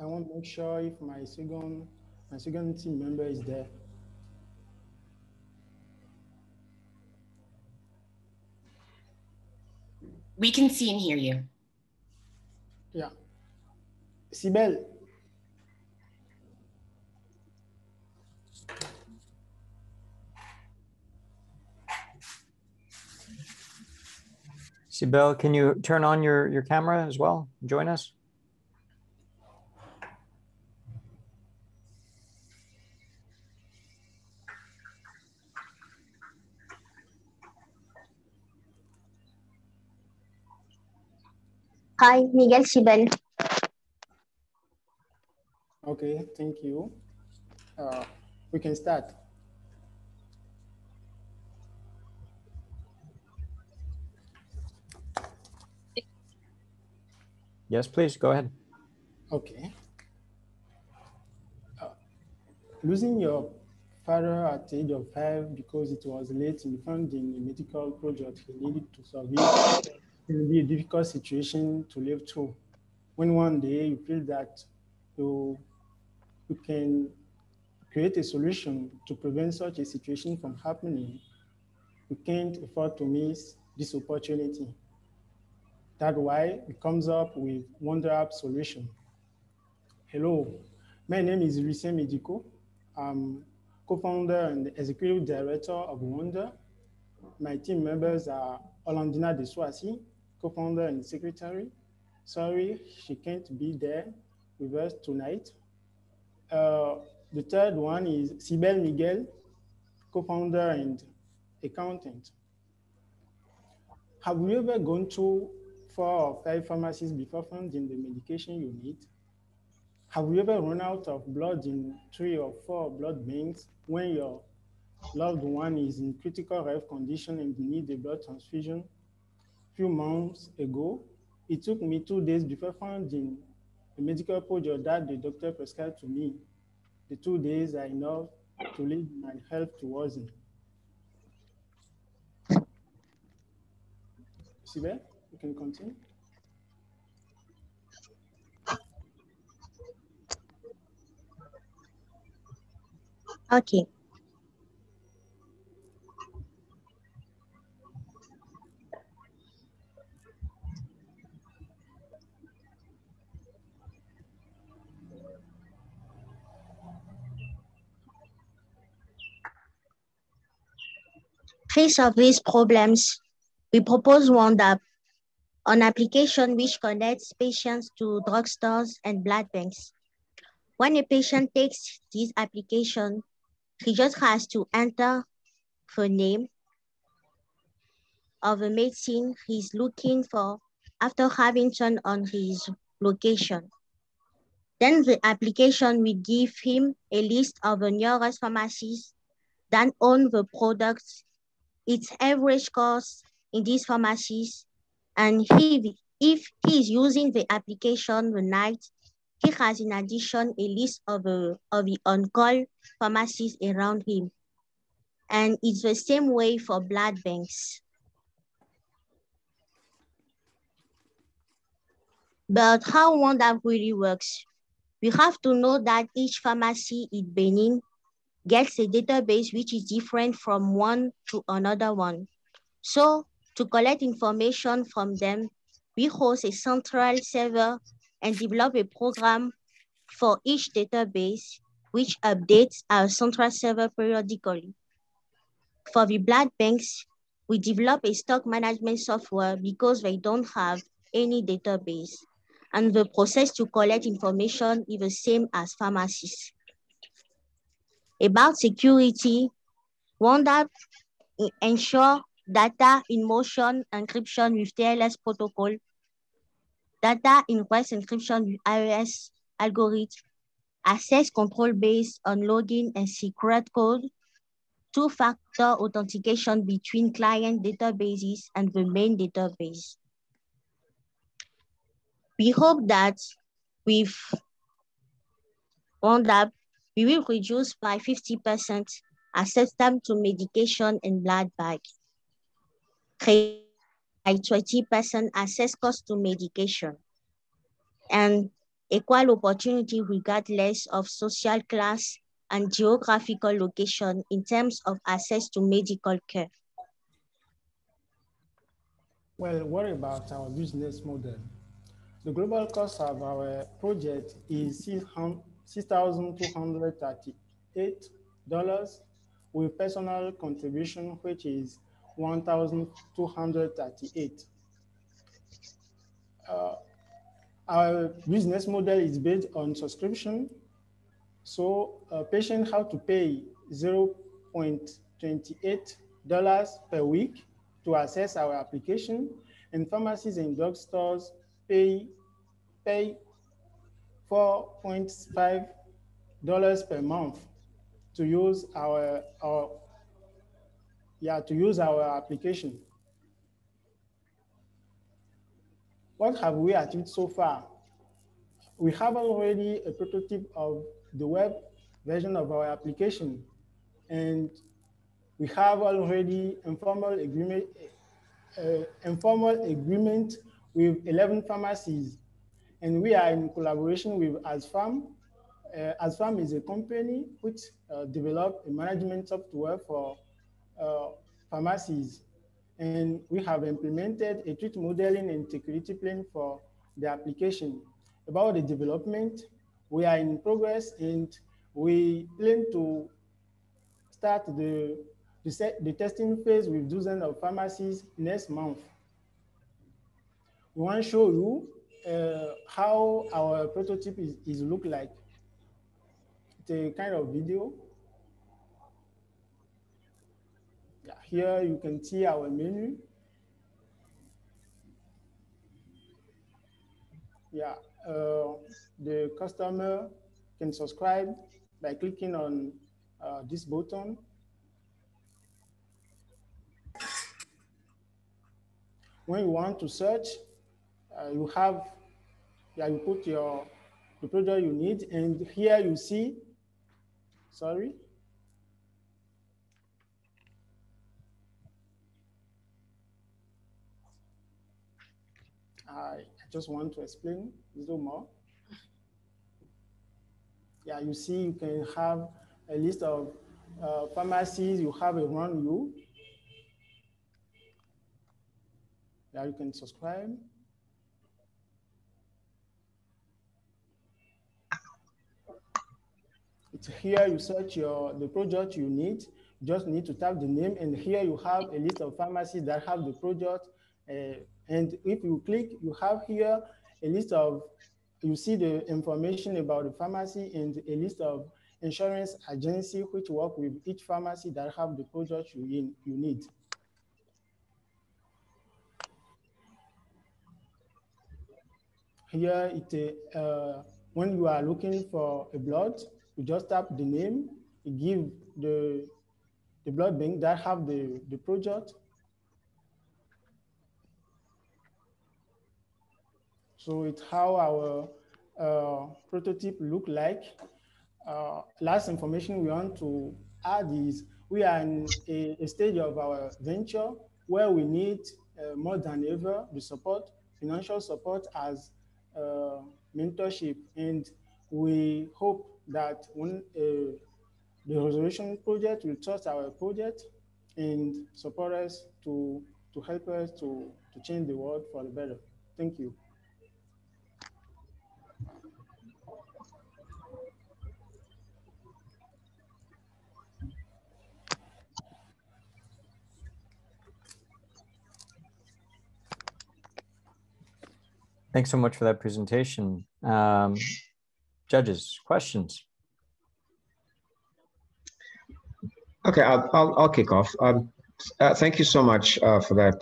I want to make sure if my second team member is there. We can see and hear you. Yeah. Sibel. Sibel, can you turn on your camera as well? Join us. Hi, Miguel Sibel. Okay, thank you. We can start. Yes, please, go ahead. Okay. Losing your father at the age of 5 because it was late in funding a medical project he needed to survive can be a difficult situation to live through. When one day you feel that you can create a solution to prevent such a situation from happening, you can't afford to miss this opportunity. That's why it comes up with Wonder App solution. Hello, my name is Rita Mediko. I'm co-founder and executive director of Wonder. My team members are Olandina Deswasi, co-founder and secretary. Sorry, she can't be there with us tonight. The third one is Sibel Miguel, co-founder and accountant. Have you ever gone to 4 or 5 pharmacies before finding the medication you need? Have you ever run out of blood in 3 or 4 blood banks when your loved one is in critical health condition and need a blood transfusion? A few months ago, it took me 2 days before finding a medical project that the doctor prescribed to me. The 2 days are enough to lead my health to worsen. Sibe, you can continue. Okay. Face of these problems, we propose Wanda, an application which connects patients to drugstores and blood banks. When a patient takes this application, he just has to enter the name of the medicine he's looking for after having turned on his location. Then the application will give him a list of the nearest pharmacies that own the products, its average cost in these pharmacies, and if he is using the application the night, he has in addition a list of the on-call pharmacies around him. And it's the same way for blood banks. But how Wanda really works, we have to know that each pharmacy in Benin gets a database which is different from one to another one. So to collect information from them, we host a central server and develop a program for each database which updates our central server periodically. For the blood banks, we develop a stock management software because they don't have any database, and the process to collect information is the same as pharmacies. About security, Wanda ensure data in motion encryption with TLS protocol, data in rest encryption with iOS algorithm, access control based on login and secret code, two-factor authentication between client databases and the main database. We hope that with Wanda, we will reduce by 50% access time to medication and blood bag, by 20% access cost to medication, and equal opportunity regardless of social class and geographical location in terms of access to medical care. Well, what about our business model? The global cost of our project is $6,238 with personal contribution, which is $1,238. Our business model is based on subscription. So a patient have to pay $0.28 per week to access our application, and pharmacies and drugstores pay $4.5 per month to use our application. What have we achieved so far? We have already a prototype of the web version of our application, and we have already informal agreement with 11 pharmacies, and we are in collaboration with ASFAM. ASFAM is a company which developed a management software for pharmacies, and we have implemented a treat modeling and security plan for the application. About the development, we are in progress, and we plan to start the testing phase with dozens of pharmacies next month. We want to show you how our prototype is look like. It's a kind of video. Yeah, here you can see our menu. Yeah, the customer can subscribe by clicking on this button. When you want to search, you put the product you need, and here you see, sorry. I just want to explain a little more. Yeah, you see, you can have a list of pharmacies you have around you. Yeah, you can subscribe. It's here you search the product you need. You just need to type the name, and here you have a list of pharmacies that have the product. And if you click, you have here a list of, you see the information about the pharmacy and a list of insurance agency which work with each pharmacy that have the product you need. Here, when you are looking for a blood, you just tap the name, you give the blood bank that have the product. So it's how our prototype look like. Last information we want to add is we are in a stage of our venture where we need more than ever the support, financial support as mentorship, and we hope that when the resolution project will trust our project and support us to help us to change the world for the better. Thank you. Thanks so much for that presentation. Judges, questions? Okay, I'll kick off. Thank you so much for that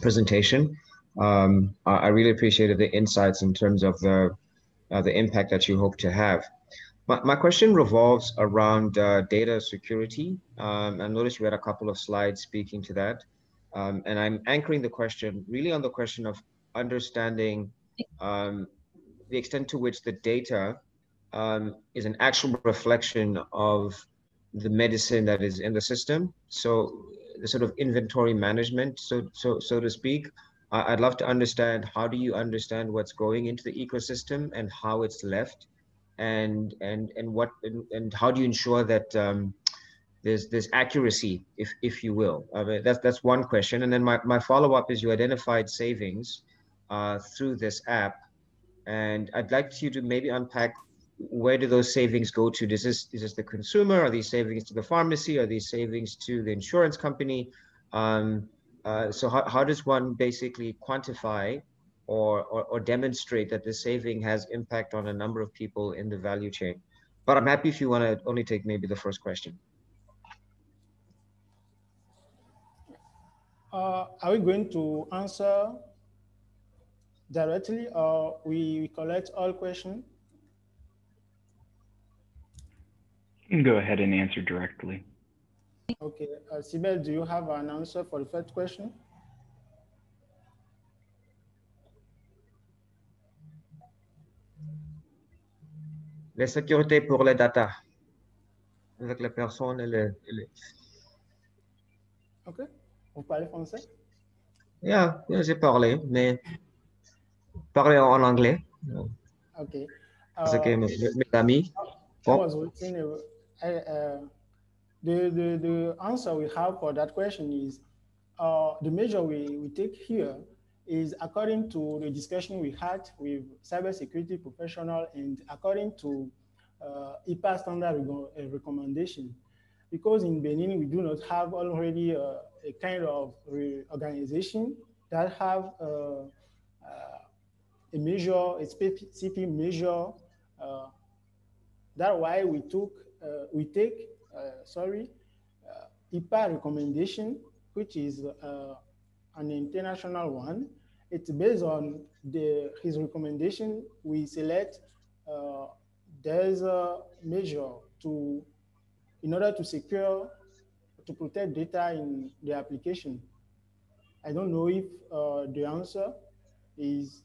presentation. I really appreciated the insights in terms of the impact that you hope to have. My question revolves around data security. I noticed you had a couple of slides speaking to that. And I'm anchoring the question really on the question of understanding the extent to which the data is an actual reflection of the medicine that is in the system. So the sort of inventory management, so to speak, I'd love to understand, how do you understand what's going into the ecosystem and how it's left, and how do you ensure that there's accuracy, if you will? I mean, that's one question. And then my follow-up is, you identified savings through this app, and I'd like you to maybe unpack, where do those savings go to? Is this the consumer? Are these savings to the pharmacy? Are these savings to the insurance company? So how does one basically quantify or demonstrate that the saving has impact on a number of people in the value chain? But I'm happy if you want to only take maybe the first question. Are we going to answer directly, or we collect all questions? You can go ahead and answer directly. Okay, Sibel, do you have an answer for the first question? La sécurité pour les data, avec les personnes et Ok, vous parlez français? Yeah, j'ai parlé, mais parler en anglais. Okay. Parce que mes amis. I was waiting. The answer we have for that question is, the measure we take here is according to the discussion we had with cybersecurity professional and according to IPA standard recommendation. Because in Benin, we do not have already a kind of organization that have a measure, a specific measure. That's why we take IPA recommendation, which is an international one. It's based on his recommendation. We select there's a measure in order to protect data in the application. I don't know if the answer is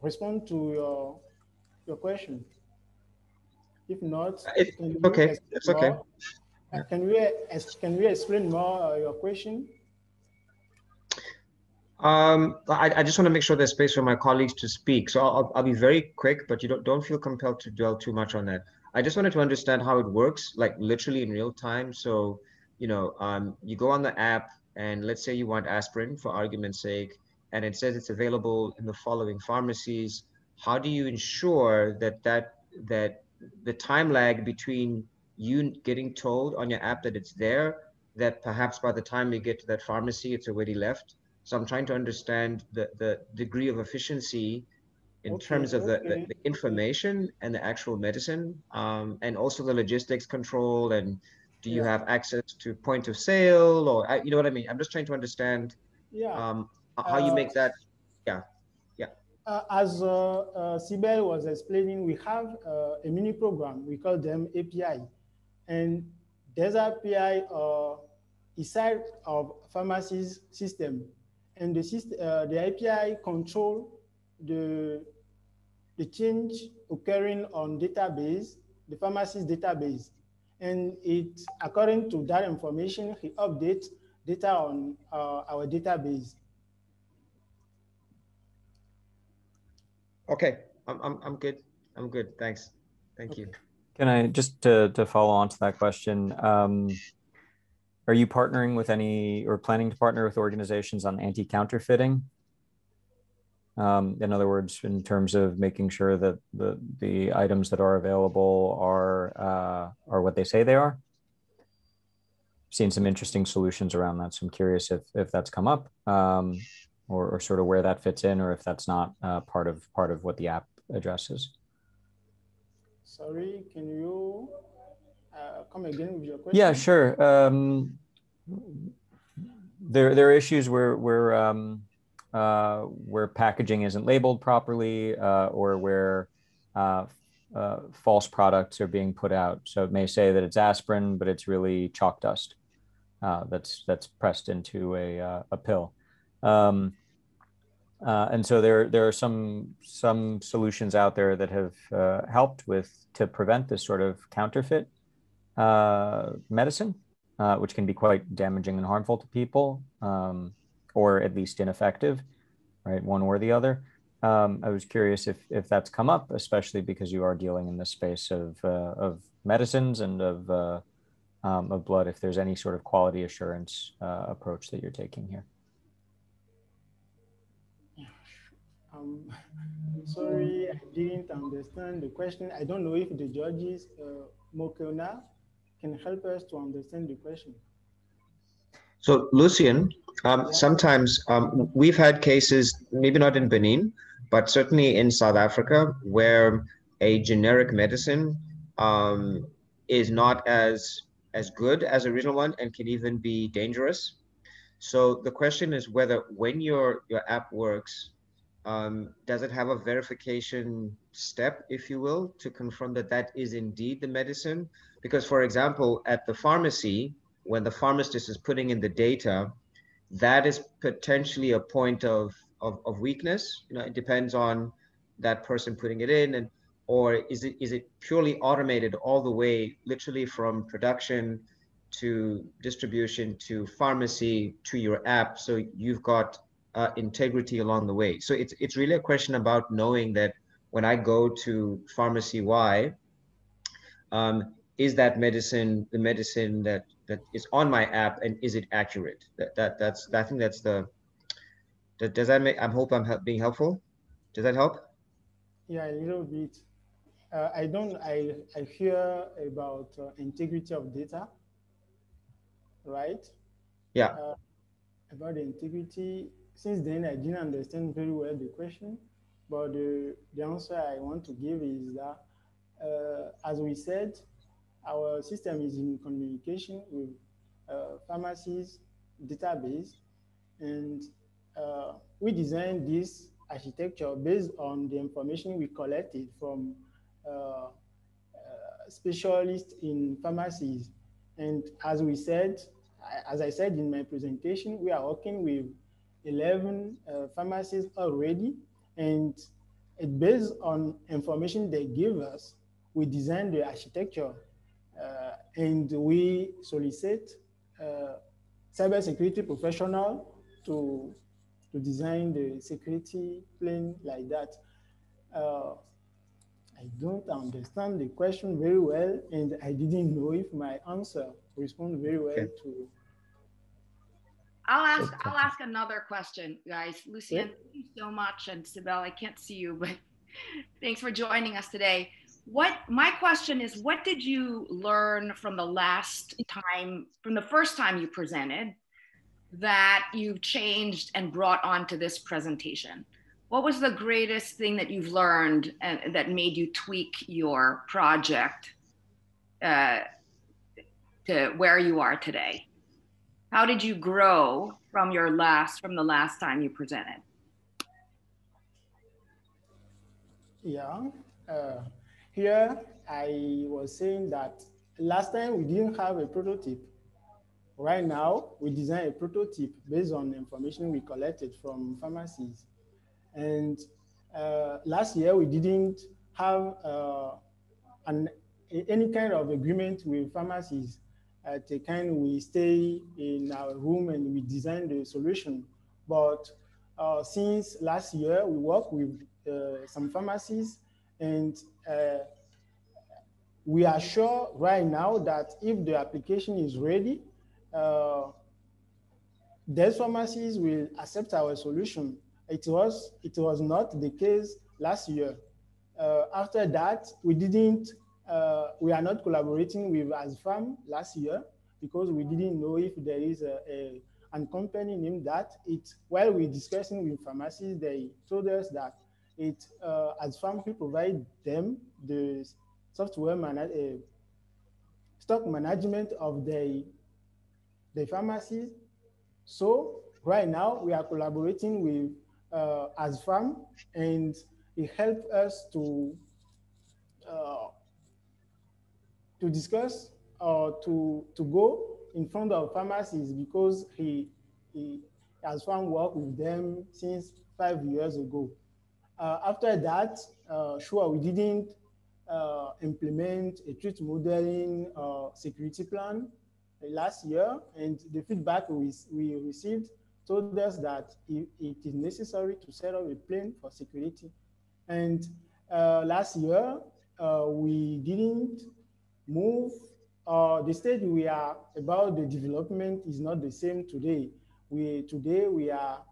respond to your question. If not, okay, it's okay. Can we explain more your question? I just want to make sure there's space for my colleagues to speak. So I'll be very quick, but you don't feel compelled to dwell too much on that. I just wanted to understand how it works, like literally in real time. So, you go on the app, and let's say you want aspirin, for argument's sake, and it says it's available in the following pharmacies. How do you ensure that the time lag between you getting told on your app that it's there, that perhaps by the time you get to that pharmacy, it's already left? So I'm trying to understand the degree of efficiency in terms of the information and the actual medicine, and also the logistics control. And do you have access to point of sale, or you know what I mean? I'm just trying to understand how you make that. As Sibel was explaining, we have a mini program. We call them API. And there's API inside of pharmacy's system. And the API control the change occurring on database, the pharmacy's database. And it, according to that information, he updates data on our database. Okay, I'm good. I'm good. Thanks. Thank you. Can I just to follow on to that question? Are you partnering with any, or planning to partner with organizations on anti-counterfeiting? In other words, in terms of making sure that the items that are available are what they say they are? Seen some interesting solutions around that, so I'm curious if that's come up, or sort of where that fits in, or if that's not part of what the app addresses. Sorry, can you come again with your question? Yeah, sure. There are issues where packaging isn't labeled properly, or where false products are being put out. So it may say that it's aspirin, but it's really chalk dust that's pressed into a pill. And so there are some solutions out there that have helped to prevent this sort of counterfeit medicine, which can be quite damaging and harmful to people. or at least ineffective, right? One or the other. I was curious if that's come up, especially because you are dealing in the space of medicines and of blood, if there's any sort of quality assurance approach that you're taking here. Sorry, I didn't understand the question. I don't know if the judges, Mokona, can help us to understand the question. So, Lucian, sometimes we've had cases, maybe not in Benin, but certainly in South Africa, where a generic medicine is not as good as a original one and can even be dangerous. So the question is whether when your app works, does it have a verification step, if you will, to confirm that that is indeed the medicine? Because, for example, at the pharmacy, when the pharmacist is putting in the data, that is potentially a point of weakness. You know, it depends on that person putting it in, and or is it purely automated all the way, literally from production to distribution to pharmacy to your app, so you've got integrity along the way. So it's really a question about knowing that when I go to pharmacy Y, is that medicine the medicine that is on my app, and is it accurate? That's I think that's the. Does that make? I hope I'm being helpful. Does that help? Yeah, a little bit. I hear about integrity of data, right? Yeah. About the integrity. Since then, I didn't understand very well the question, but the answer I want to give is that, as we said, our system is in communication with pharmacies database, and we designed this architecture based on the information we collected from specialists in pharmacies. And as we said, as I said in my presentation, we are working with 11 pharmacies already, and based on information they give us, we design the architecture, and we solicit cybersecurity professional to design the security plan like that. I don't understand the question very well, and I didn't know if my answer responds very well to. I'll ask another question, guys. Lucien, thank you so much, and Sibel, I can't see you, but thanks for joining us today. My question is, what did you learn from the first time you presented, that you've changed and brought onto this presentation? What was the greatest thing that you've learned and that made you tweak your project to where you are today? How did you grow from the last time you presented? Yeah, here I was saying that last time we didn't have a prototype. Right now, we design a prototype based on information we collected from pharmacies. And last year, we didn't have any kind of agreement with pharmacies. At the kind, we stay in our room and we design the solution. But since last year, we work with some pharmacies, and we are sure right now that if the application is ready, those pharmacies will accept our solution. It was not the case last year. After that, we are not collaborating with ASFAM last year because we didn't know if there is a company named that. While we're discussing with pharmacies, they told us that ASFAM will provide them the software stock management of the pharmacies. So right now we are collaborating with ASFAM, and it helped us to discuss or to go in front of pharmacies, because ASFAM worked with them since 5 years ago. After that, sure, we didn't implement a threat modeling security plan last year, and the feedback we received told us that it is necessary to set up a plan for security. And last year, we didn't move. The stage we are about the development is not the same today. Today we are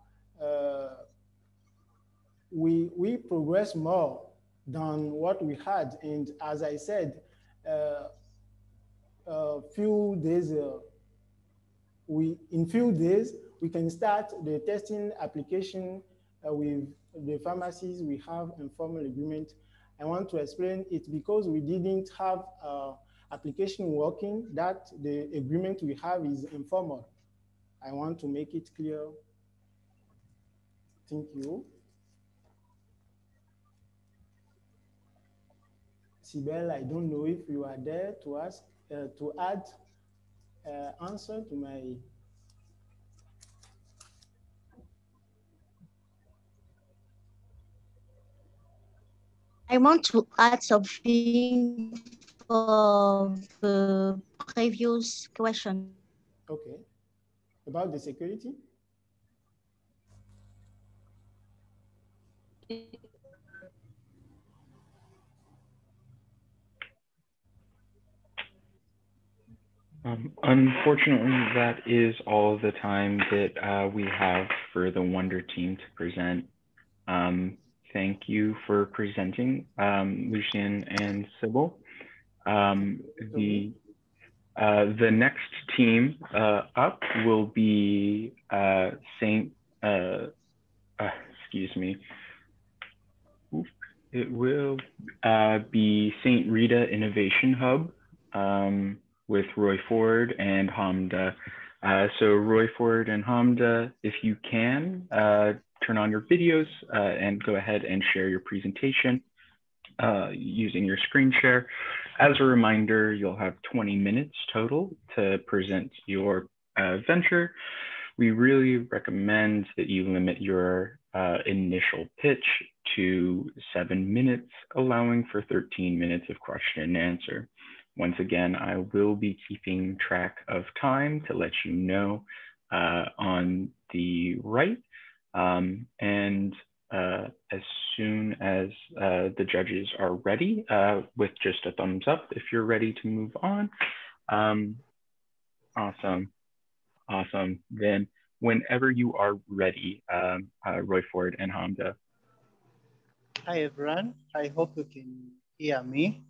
we progress more than what we had. And as I said, few days in few days we can start the testing application with the pharmacies we have informal agreement. I want to explain it because we didn't have application working, that the agreement we have is informal. I want to make it clear. Thank you. Sibel, I don't know if you are there to ask, to add answer to my. I want to add something for the previous question. Okay. About the security? Unfortunately, that is all the time that we have for the Wonder team to present. Thank you for presenting, Lucien and Sybil. The next team up will be excuse me. It will be St. Rita Innovation Hub with Roy Ford and Hamda. So Roy Ford and Hamda, if you can, turn on your videos and go ahead and share your presentation using your screen share. As a reminder, you'll have 20 minutes total to present your venture. We really recommend that you limit your initial pitch to 7 minutes, allowing for 13 minutes of question and answer. Once again, I will be keeping track of time to let you know on the right. And as soon as the judges are ready, with just a thumbs up if you're ready to move on. Awesome. Awesome. Then whenever you are ready, Roy Ford and Hamda. Hi, everyone. I hope you can hear me.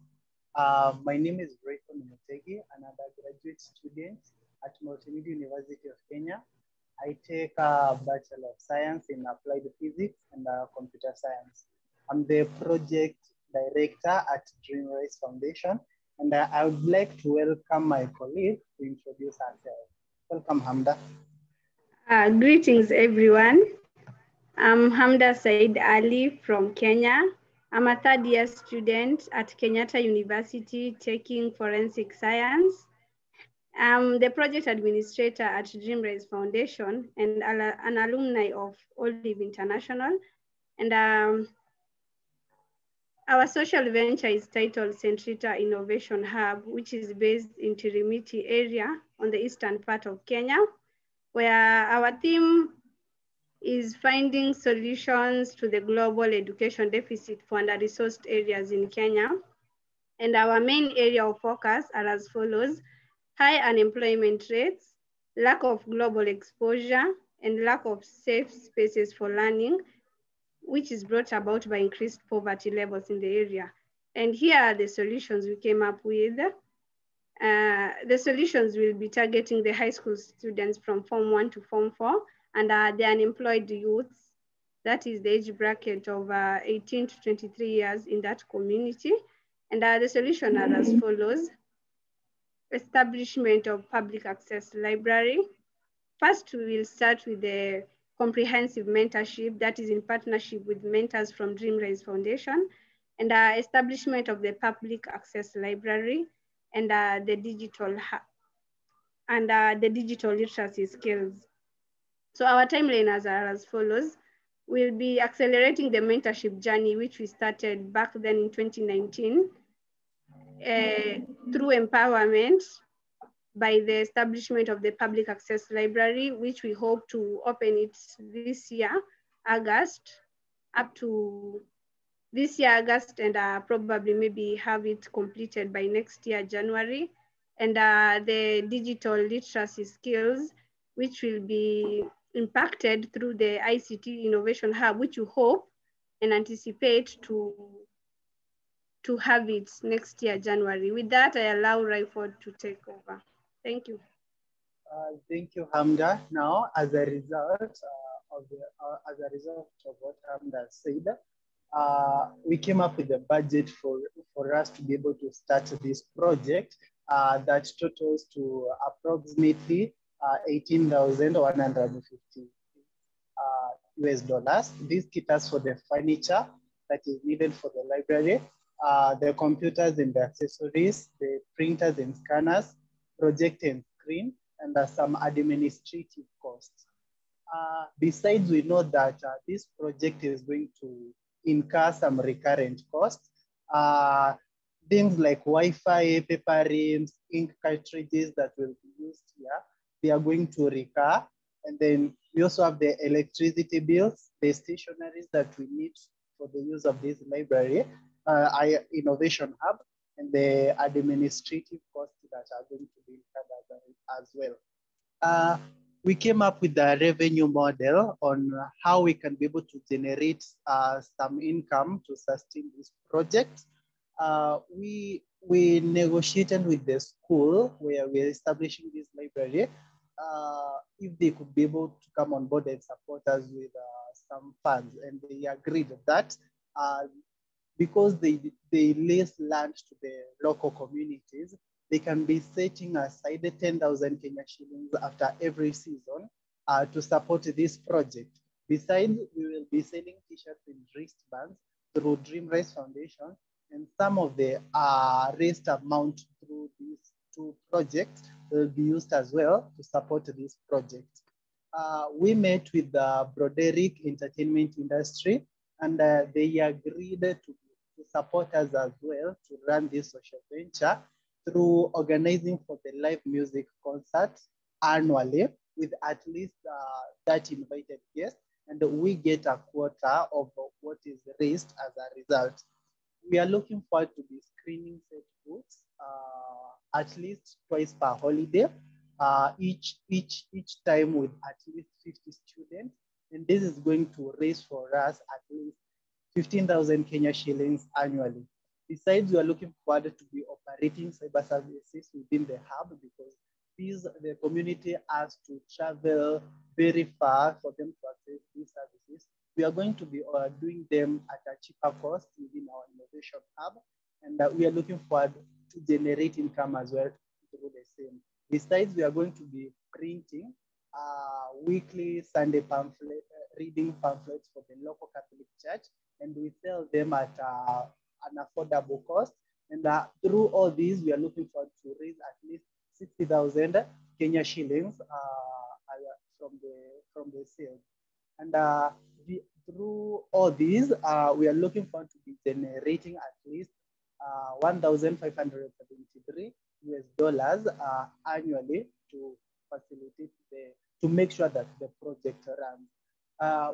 My name is Rita Motegi, an undergraduate student at Multimedia University of Kenya. I take a Bachelor of Science in Applied Physics and Computer Science. I'm the project director at Dreamrise Foundation, and I would like to welcome my colleague to introduce herself. Welcome, Hamda. Greetings, everyone. I'm Hamda Said Ali from Kenya. I'm a third-year student at Kenyatta University taking forensic science. I'm the project administrator at Dreamrise Foundation and an alumni of Olive International. And our social venture is titled St. Rita Innovation Hub, which is based in Tirimiti area on the eastern part of Kenya, where our theme is finding solutions to the global education deficit for under-resourced areas in Kenya. And our main area of focus are as follows: high unemployment rates, lack of global exposure, and lack of safe spaces for learning, which is brought about by increased poverty levels in the area. And here are the solutions we came up with. The solutions will be targeting the high school students from Form 1 to Form 4 and the unemployed youths, that is the age bracket of 18 to 23 years in that community. And the solution are as follows: establishment of public access library. First, we will start with the comprehensive mentorship that is in partnership with mentors from Dreamrise Foundation, and establishment of the public access library and the digital literacy skills. So our timelines are as follows: we'll be accelerating the mentorship journey, which we started back then in 2019 through empowerment, by the establishment of the public access library, which we hope to open it this year, August, up to this year, August, and probably maybe have it completed by next year, January. And the digital literacy skills, which will be impacted through the ICT Innovation Hub, which we hope and anticipate to have it next year, January. With that, I allow Raiford to take over. Thank you. Thank you, Hamda. Now, as a result of what Hamda said, we came up with a budget for us to be able to start this project that totals to approximately 18,150 US dollars. This caters for the furniture that is needed for the library, the computers and the accessories, the printers and scanners, projector and screen, and some administrative costs. Besides, we know that this project is going to incur some recurrent costs. Things like Wi-Fi, paper rims, ink cartridges that will be used here, they are going to recur. And then we also have the electricity bills, the stationaries that we need for the use of this library, Innovation Hub, and the administrative costs that are going to be incurred as well. We came up with a revenue model on how we can be able to generate some income to sustain this project. We negotiated with the school where we're establishing this library, if they could be able to come on board and support us with some funds, and they agreed that because they lease land to the local communities, they can be setting aside 10,000 Kenya shillings after every season to support this project. Besides, we will be selling t-shirts and wristbands through Dream Rise Foundation, and some of the raised amount through these two projects will be used as well to support this project. We met with the Broderick Entertainment Industry, and they agreed to support us as well to run this social venture through organizing for the live music concert annually with at least that invited guests, and we get a quota of what is raised as a result. We are looking forward to be screening set books at least twice per holiday, each time with at least 50 students, and this is going to raise for us at least 15,000 Kenya shillings annually. Besides, we are looking forward to be operating cyber services within the hub, because the community has to travel very far for them to access these services. We are going to be doing them at a cheaper cost within our innovation hub, and we are looking forward to generate income as well through the same. Besides, we are going to be printing weekly Sunday reading pamphlets for the local Catholic Church, and we sell them at an affordable cost. And through all these, we are looking forward to raise at least 60,000 Kenya shillings from the sales. And through all these, we are looking forward to be generating at least 1,573 US dollars annually to facilitate to make sure that the project runs.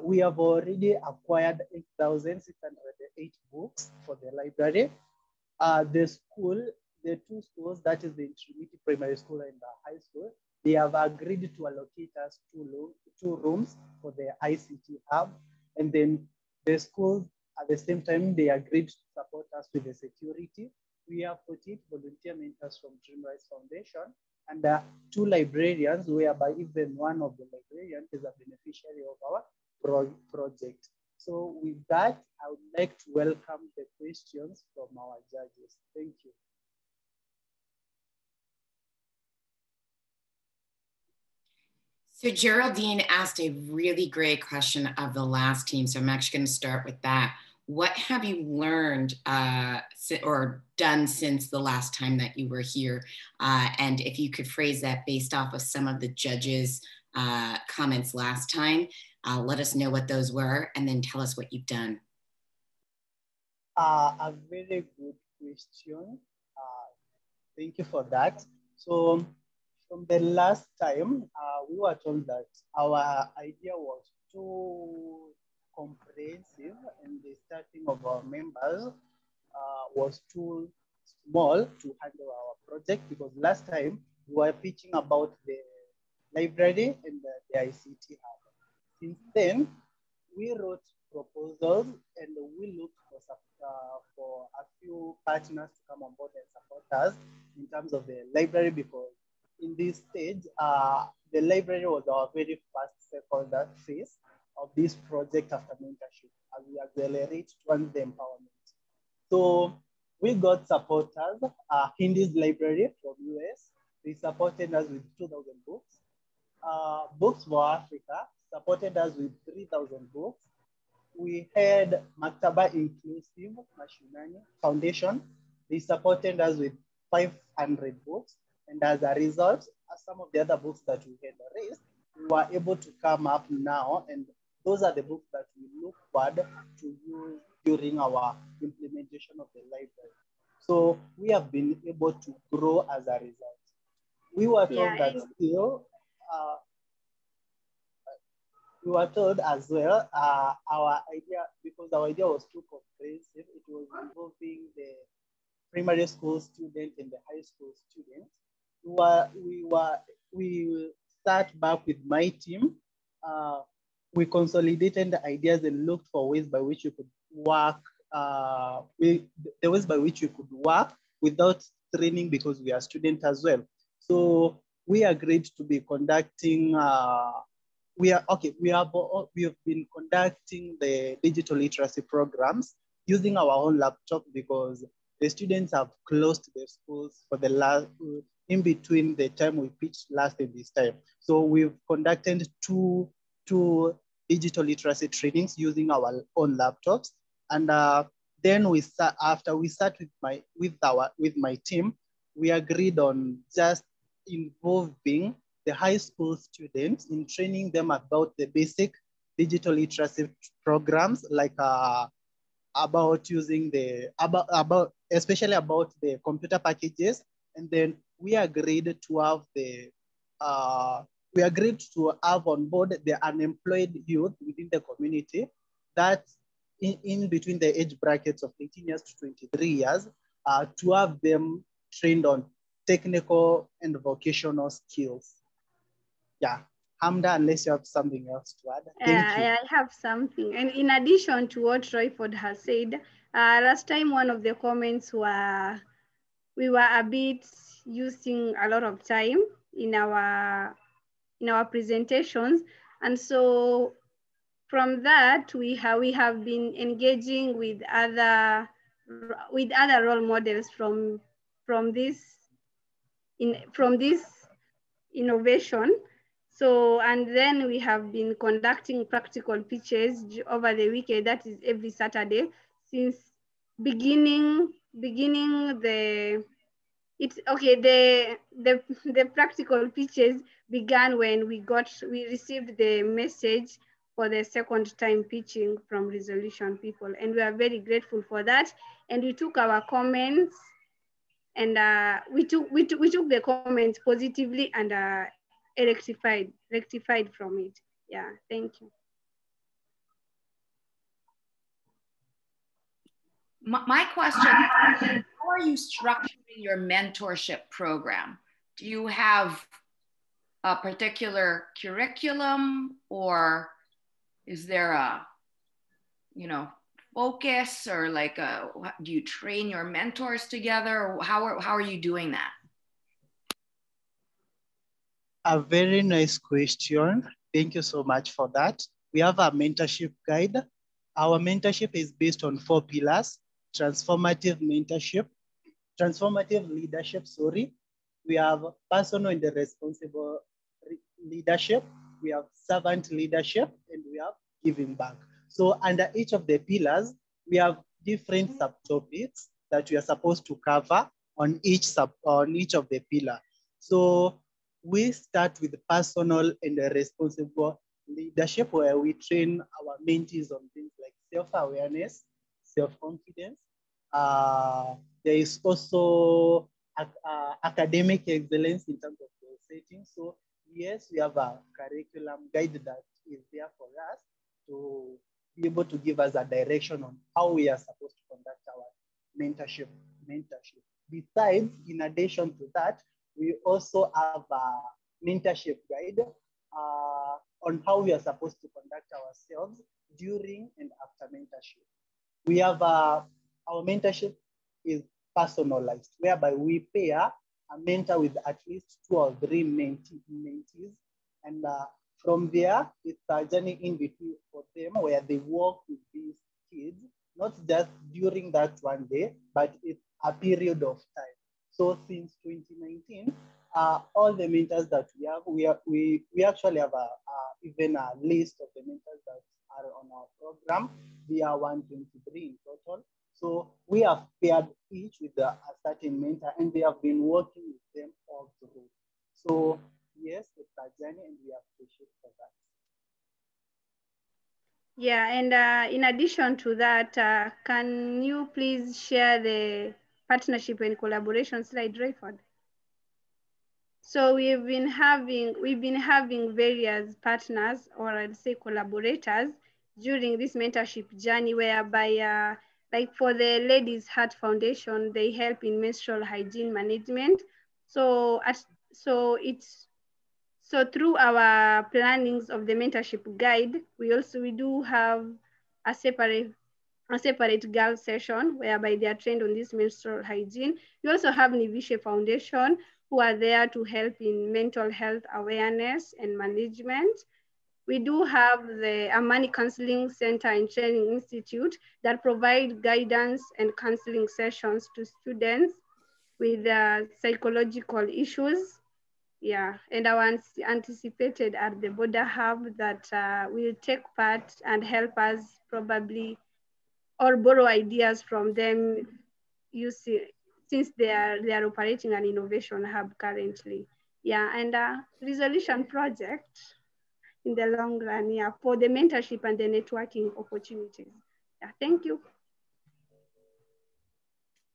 We have already acquired 8,608 books for the library. The two schools, that is the Trinity Primary School and the high school, they have agreed to allocate us two rooms for the ICT hub. And then the schools, at the same time, they agreed to support us with the security. We have 48 volunteer mentors from Dream Rise Foundation, and 2 librarians, whereby even one of the librarians is a beneficiary of our project. So with that, I would like to welcome the questions from our judges. Thank you. So Geraldine asked a really great question of the last team. So I'm actually going to start with that. What have you learned or done since the last time that you were here? And if you could phrase that based off of some of the judges' comments last time, let us know what those were, and then tell us what you've done. A very good question. Thank you for that. So from the last time, we were told that our idea was too comprehensive and the starting of our members was too small to handle our project, because last time we were pitching about the library and the ICT hub. Since then, we wrote proposals and we looked for a few partners to come on board and support us in terms of the library, because in this stage, the library was our very first stakeholder phase of this project after mentorship, as we accelerate towards the empowerment. So we got supporters, Hindi's library from US. They supported us with 2,000 books. Books for Africa supported us with 3,000 books. We had Maktaba Inclusive Mashinani Foundation. They supported us with 500 books. And as a result, some of the other books that we had raised, we were able to come up now. And those are the books that we look forward to use during our implementation of the library. So we have been able to grow as a result. We were told that still, we were told as well, our idea, because our idea was too comprehensive, it was involving the primary school student and the high school student. We start back with my team. We consolidated the ideas and looked for ways by which you could work, the ways by which you could work without training, because we are students as well. So we agreed to be conducting, we have been conducting the digital literacy programs using our own laptop, because the students have closed their schools for the last, in between the time we pitched last and this time. So we've conducted two digital literacy trainings using our own laptops. And then after we sat with my team, we agreed on just involving the high school students in training them about the basic digital literacy programs, like about using especially about the computer packages. And then we agreed to have on board the unemployed youth within the community, that in between the age brackets of 18 years to 23 years, to have them trained on technical and vocational skills. Yeah, Hamda, unless you have something else to add. Thank you. I have something. And in addition to what Royford has said, last time one of the comments were, we were a bit using a lot of time in our presentations. And so from that, we have been engaging with other role models from this innovation. So, and then we have been conducting practical pitches over the weekend, that is every Saturday, since beginning the practical pitches began when we received the message for the second time pitching from Resolution people. And we are very grateful for that. And we took our comments, and we took the comments positively and rectified from it. Yeah, thank you. My question, how are you structuring your mentorship program? Do you have a particular curriculum, or is there a, focus, or like do you train your mentors together, or how are you doing that? A very nice question. Thank you so much for that. We have a mentorship guide. Our mentorship is based on 4 pillars: transformative leadership, we have personal and responsible leadership, we have servant leadership, and we have giving back. So under each of the pillars, we have different subtopics that we are supposed to cover on each of the pillar. So we start with personal and responsible leadership, where we train our mentees on things like self-awareness, self-confidence. There is also academic excellence in terms of setting. So yes, we have a curriculum guide that is there for us to be able to give us a direction on how we are supposed to conduct our mentorship. Besides, in addition to that, we also have a mentorship guide on how we are supposed to conduct ourselves during and after mentorship. We have our mentorship is personalized, whereby we pair a mentor with at least 2 or 3 mentees. And from there, it's a journey in between for them where they work with these kids, not just during that one day, but it's a period of time. So since 2019, all the mentors that we have, we actually have even a list of the mentors that are on our program. We are 123 in total. So we have paired each with a certain mentor, and we have been working with them all through. So yes, it's a journey, and we appreciate for that. Yeah, and in addition to that, can you please share the partnership and collaboration slide, Rayford? So we've been having various partners, or I'd say collaborators, during this mentorship journey, whereby like for the Ladies Heart Foundation, they help in menstrual hygiene management. So through our plannings of the mentorship guide, we do have a separate girl session whereby they are trained on this menstrual hygiene. We also have Nivishe Foundation, who are there to help in mental health awareness and management. We do have the Amani Counseling Center and Training Institute that provide guidance and counseling sessions to students with psychological issues. Yeah, and our anticipated at the border hub that will take part and help us probably or borrow ideas from them, since they are operating an innovation hub currently. Yeah, and resolution project in the long run, yeah, for the mentorship and the networking opportunities. Yeah, thank you.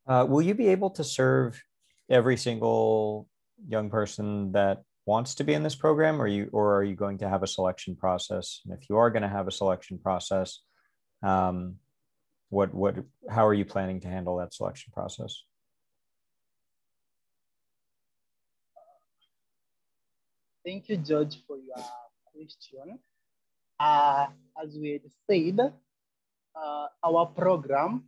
Will you be able to serve every single young person that wants to be in this program, or are you going to have a selection process? And if you are going to have a selection process, how are you planning to handle that selection process? Thank you, George, for your question. As we had said, our program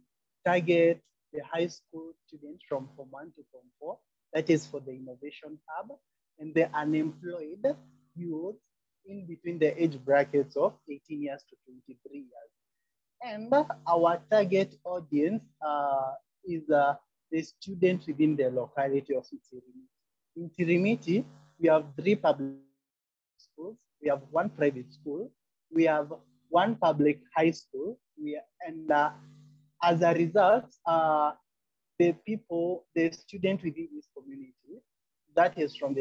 targets the high school students from Form 1 to Form 4. That is for the Innovation Hub, and the unemployed youth in between the age brackets of 18 years to 23 years. And our target audience is the students within the locality of Ntirimiti. In Ntirimiti, we have 3 public schools, we have 1 private school, we have 1 public high school, and as a result, the students within this community, that is from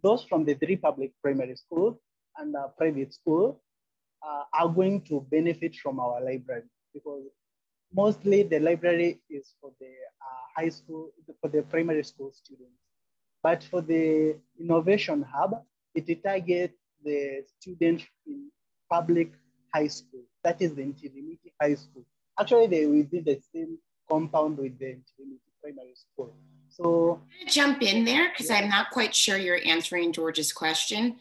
those from the 3 public primary schools and private school, are going to benefit from our library, because mostly the library is for the high school, for the primary school students. But for the Innovation Hub, it targets the students in public high school. That is the Ntirimiti High School. Actually, they will be the same compound with the Ntirimiti Primary School. So I'm gonna jump in there because I'm not quite sure you're answering George's question.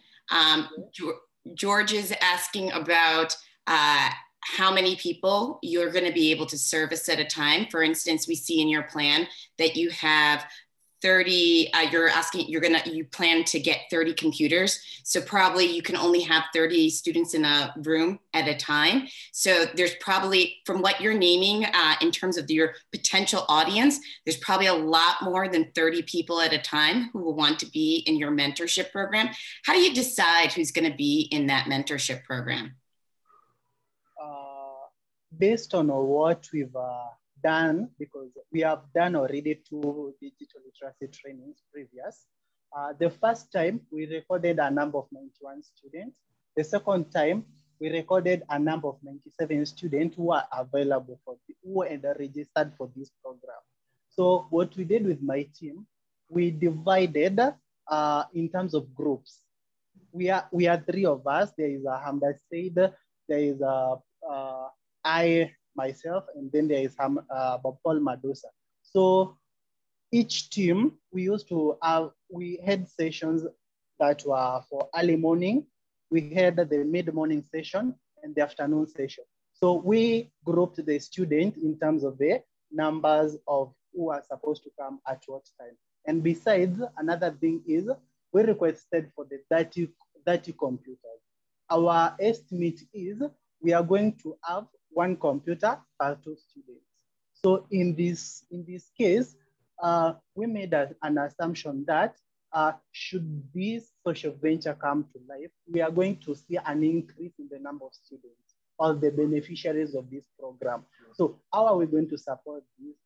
George is asking about how many people you're going to be able to service at a time. For instance, we see in your plan that you have 30, you plan to get 30 computers. So probably you can only have 30 students in a room at a time. So there's probably, from what you're naming in terms of your potential audience, there's probably a lot more than 30 people at a time who will want to be in your mentorship program. How do you decide who's going to be in that mentorship program? Based on what we've done, because we have done already 2 digital literacy trainings previous. The first time we recorded a number of 91 students. The second time we recorded a number of 97 students who are available who are registered for this program. So what we did with my team, we divided in terms of groups. We are three of us. There is a Hamda Said, there is I, myself, and then there is Bob Paul Madosa. So each team, we had sessions that were for early morning. We had the mid-morning session and the afternoon session. So we grouped the students in terms of the numbers of who are supposed to come at what time. And besides, another thing is we requested for the 30 computers. Our estimate is we are going to have one computer per 2 students. So in this case, we made an assumption that should this social venture come to life, we are going to see an increase in the number of students or the beneficiaries of this program. So how are we going to support this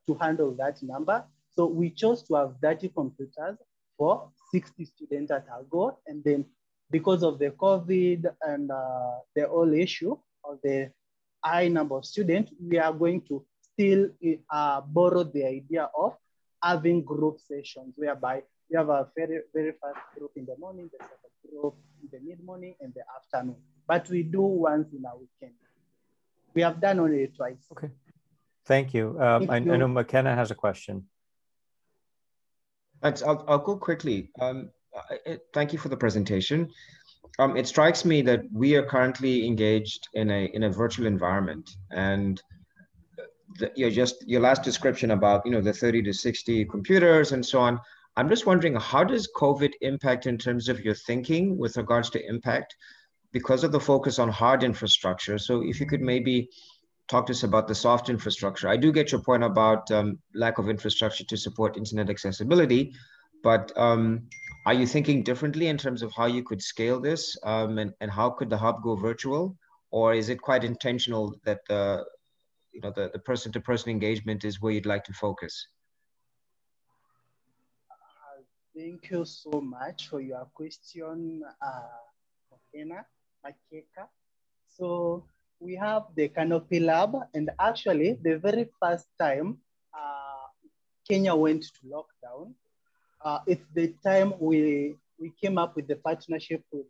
to handle that number? So we chose to have 30 computers for 60 students at our goal. And then because of the COVID and the whole issue of the high number of students, we are going to still borrow the idea of having group sessions whereby we have a very, very fast group in the morning, the second group in the mid-morning and the afternoon. But we do once in a weekend. We have done only twice. Okay, thank you. I know McKenna has a question. I'll go quickly. Thank you for the presentation. It strikes me that we are currently engaged in a virtual environment, and your last description about the 30 to 60 computers and so on. I'm just wondering, how does COVID impact in terms of your thinking with regards to impact because of the focus on hard infrastructure? So if you could maybe talk to us about the soft infrastructure. I do get your point about lack of infrastructure to support internet accessibility, but are you thinking differently in terms of how you could scale this and how could the hub go virtual? Or is it quite intentional that the person-to-person engagement is where you'd like to focus? Thank you so much for your question, Makeka. So we have the Canopy Lab, and actually the very first time Kenya went to lockdown, it's the time we came up with the partnership with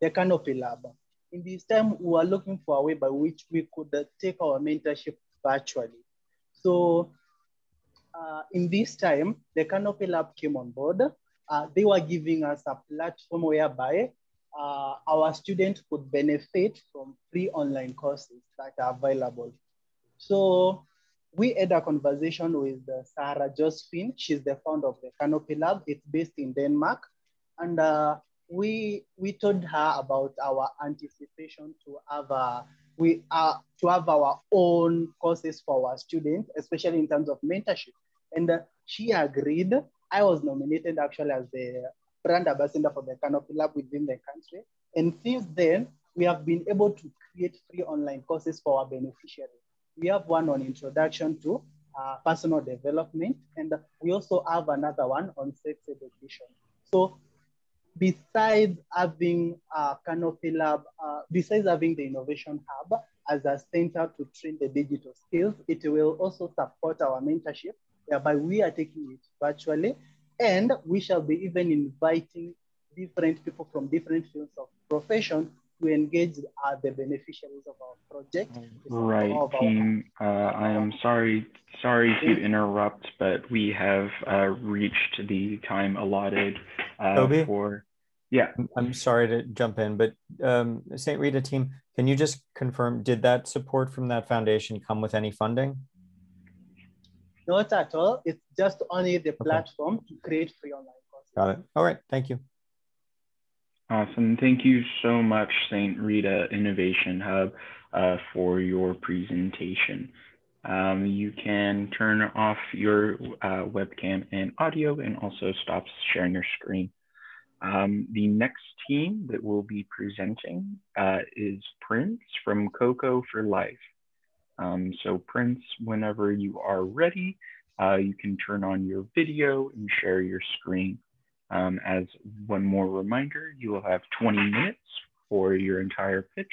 the Canopy Lab. In this time, we were looking for a way by which we could take our mentorship virtually. So in this time, the Canopy Lab came on board. They were giving us a platform whereby our students could benefit from free online courses that are available. So we had a conversation with Sarah Josephine. She's the founder of the Canopy Lab. It's based in Denmark. And we told her about our anticipation to have our own courses for our students, especially in terms of mentorship. And she agreed. I was nominated actually as the brand ambassador for the Canopy Lab within the country. And since then, we have been able to create free online courses for our beneficiaries. We have one on introduction to personal development, and we also have another one on sex education. So besides having Canopy Lab, besides having the Innovation Hub as a center to train the digital skills, it will also support our mentorship, whereby we are taking it virtually, and we shall be even inviting different people from different fields of profession to engage the beneficiaries of our project. Right, team. I am sorry to interrupt, but we have reached the time allotted for. Yeah, I'm sorry to jump in, but St. Rita team, can you just confirm, did that support from that foundation come with any funding? Not at all. It's just only the platform to create free online courses. Got it. All right. Thank you. Awesome. Thank you so much, St. Rita Innovation Hub, for your presentation. You can turn off your webcam and audio and also stop sharing your screen. The next team that will be presenting is Prince from Cocoa for Life. So Prince, whenever you are ready, you can turn on your video and share your screen. As one more reminder, you will have 20 minutes for your entire pitch.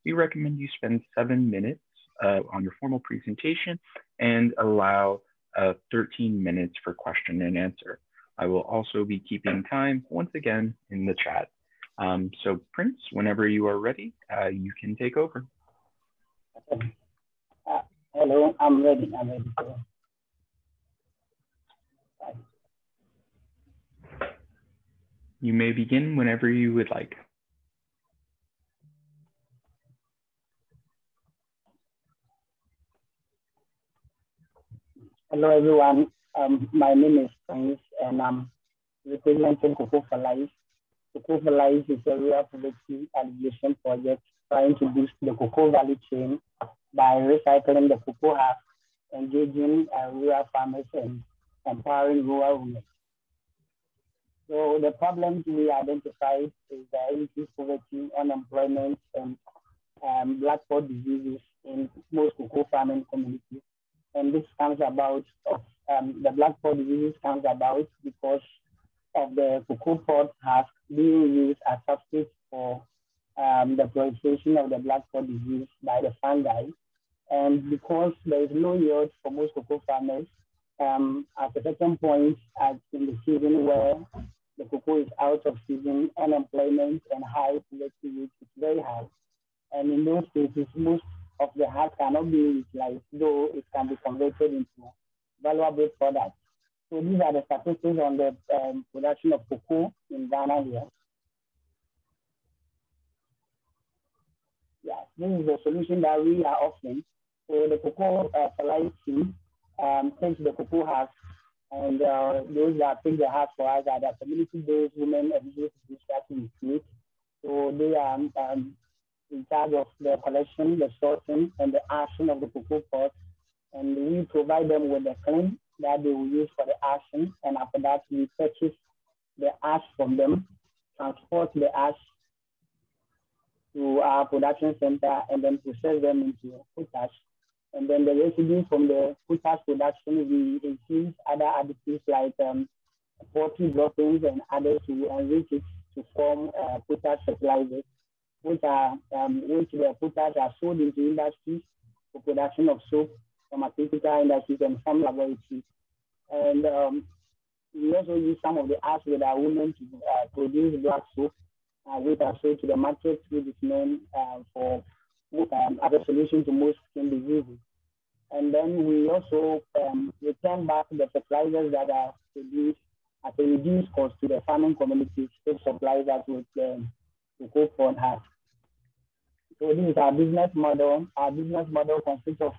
We recommend you spend 7 minutes on your formal presentation and allow 13 minutes for question and answer. I will also be keeping time once again in the chat. So Prince, whenever you are ready, you can take over. Hello, I'm ready. You may begin whenever you would like. Hello, everyone. My name is Prince, and I'm representing Cocoa for Life. Cocoa for Life is a rural poverty alleviation project trying to boost the cocoa value chain by recycling the cocoa husk, engaging rural farmers, and empowering rural women. So the problems we identified is the increased poverty, unemployment, and black pod diseases in most cocoa farming communities. And this comes about, the black pod diseases comes about because of the cocoa pod husk being used as substitute for the proliferation of the black pod disease by the fungi. And because there is low yield for most cocoa farmers, at a certain point in the season where the cocoa is out of season, unemployment and high poverty rate is very high. And in those cases, most of the husk cannot be utilized, though it can be converted into valuable products. So these are the statistics on the production of cocoa in Ghana here. Yeah, this is the solution that we are offering. So the cocoa supply team takes the cocoa husk, and those that take the husk for us are the community-based women and youth initiative group. So they are in charge of the collection, the sorting, and the ashing of the cocoa pods. And we provide them with the clean that they will use for the ashing. And after that, we purchase the ash from them, transport the ash to our production center, and then process them into potash. And then the residue from the potash production, we infuse other additives like poultry droppings and others to enrich it to form potash fertilizers, which the potash are sold into industries for production of soap, pharmaceutical industries, and some laboratories. And we also use some of the ash with our women to produce black soap, which are sold to the market, which is known for as a solution to most skin diseases. And then we also return back the fertilizers that are produced at a reduced cost to the farming communities, which supplies us with the cocoa pod husk. So this is our business model. Our business model consists of,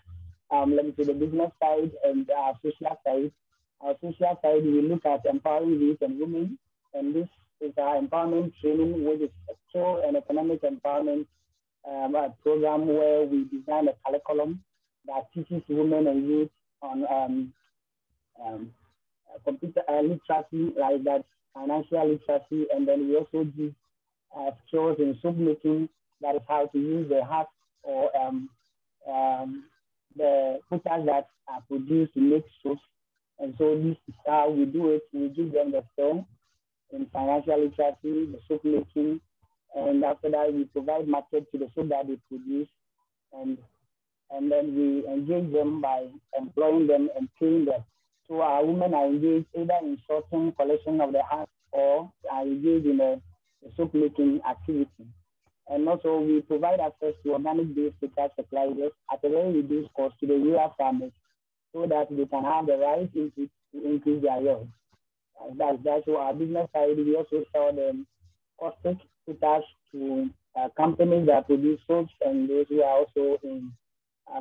let me say, the business side and our social side. Our social side, we look at empowering youth and women, and this is our empowerment training, which is a social and economic empowerment program where we design a curriculum that teaches women and youth on computer literacy, like that, financial literacy, and then we also give skills in soap making, that is how to use the husk or the potash that are produced to make soaps. And so this is how we do it. We give them the skill in financial literacy, the soap making, and after that we provide market to the soap that they produce, and then we engage them by employing them and paying them. So our women are engaged either in sorting, collection of the husk, or are engaged in the soap making activity. And also we provide access to organic-based potash fertilizers at a very reduced cost to the rural farmers, so that they can have the right input to increase their yield. That's so our business side. We also sell the caustic potash to companies that produce soaps, and those who are also in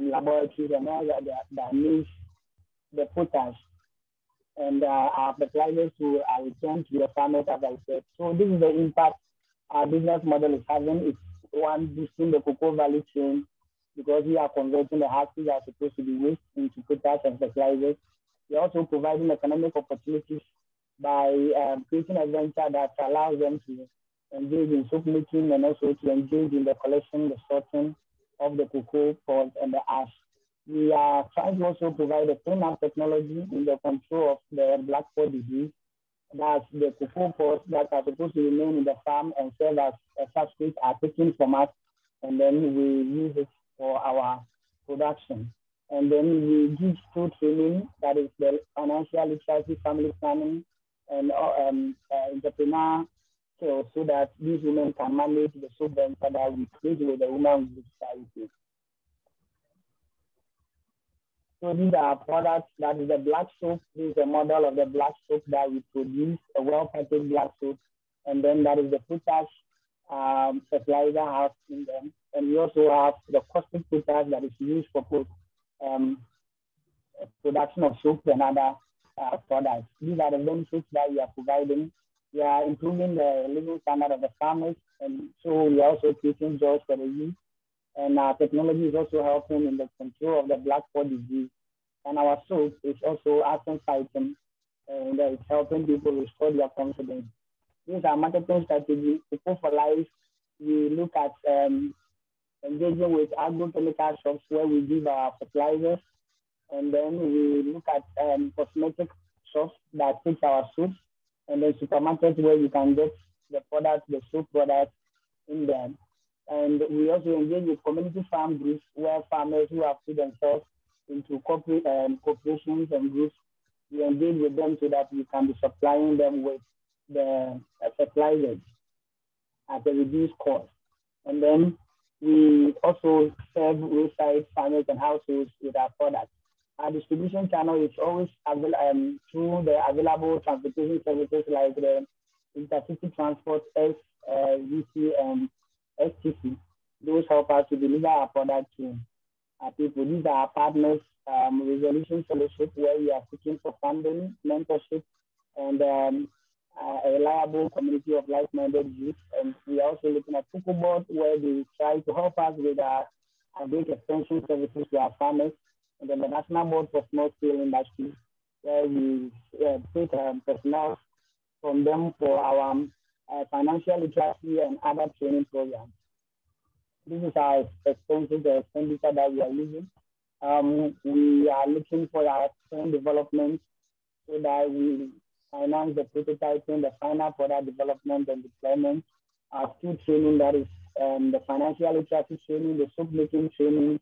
laboratories and all that needs the potash. And our fertilizers to return to the farmers, as I said. So this is the impact our business model is having. It's one, boosting the cocoa value chain, because we are converting the husks that are supposed to be waste into potash and fertilizers. We're also providing economic opportunities by creating a venture that allows them to engage in soap making, and also to engage in the collection, the sorting of the cocoa pods and the ash. We are trying to also provide a cleanup technology in the control of the black pod disease. That's the cocoa pods that are supposed to remain in the farm and serve as a substrate are taken from us, and then we use it for our production. And then we give skill training, that is the financial literacy, family planning, and entrepreneur skills so that these women can manage the soap venture that we create with the women with charity. So these are products. That is the black soap. This is a model of the black soap that we produce, a well-packaged black soap. And then that is the potash fertilizer house in them. And we also have the caustic potash that is used for production of soap and other products. These are the benefits that we are providing. We are improving the living standard of the farmers, and so we are also creating jobs for the youth. And our technology is also helping in the control of the black spot disease. And our soap is also action fighting, and it's helping people restore their confidence. These are marketing strategies. People for Life, we look at engaging with agrochemical shops where we give our fertilizers, and then we look at cosmetic shops that take our soaps, and then supermarkets where you can get the products, the soap products in them. And we also engage with community farm groups where farmers who have put themselves into corporations and groups, we engage with them so that we can be supplying them with the fertilizers at a reduced cost. And then we also serve roadside farmers and households with our products. Our distribution channel is always through the available transportation services like the intercity transport, SVC, and STC. Those help us to deliver our product to our people. These are our partners, Resolution Fellowship, where we are seeking for funding, mentorship, and a reliable community of like-minded youth. And we are also looking at Board, where they try to help us with our great extension services to our farmers. And then the National Board for Small Scale Industries, where we take personnel from them for our financial literacy and other training programs. This is our expenditure that we are using. We are looking for our own development so that we finance the prototyping, the final product development and deployment. Our skill training, that is the financial literacy training, the soap making training,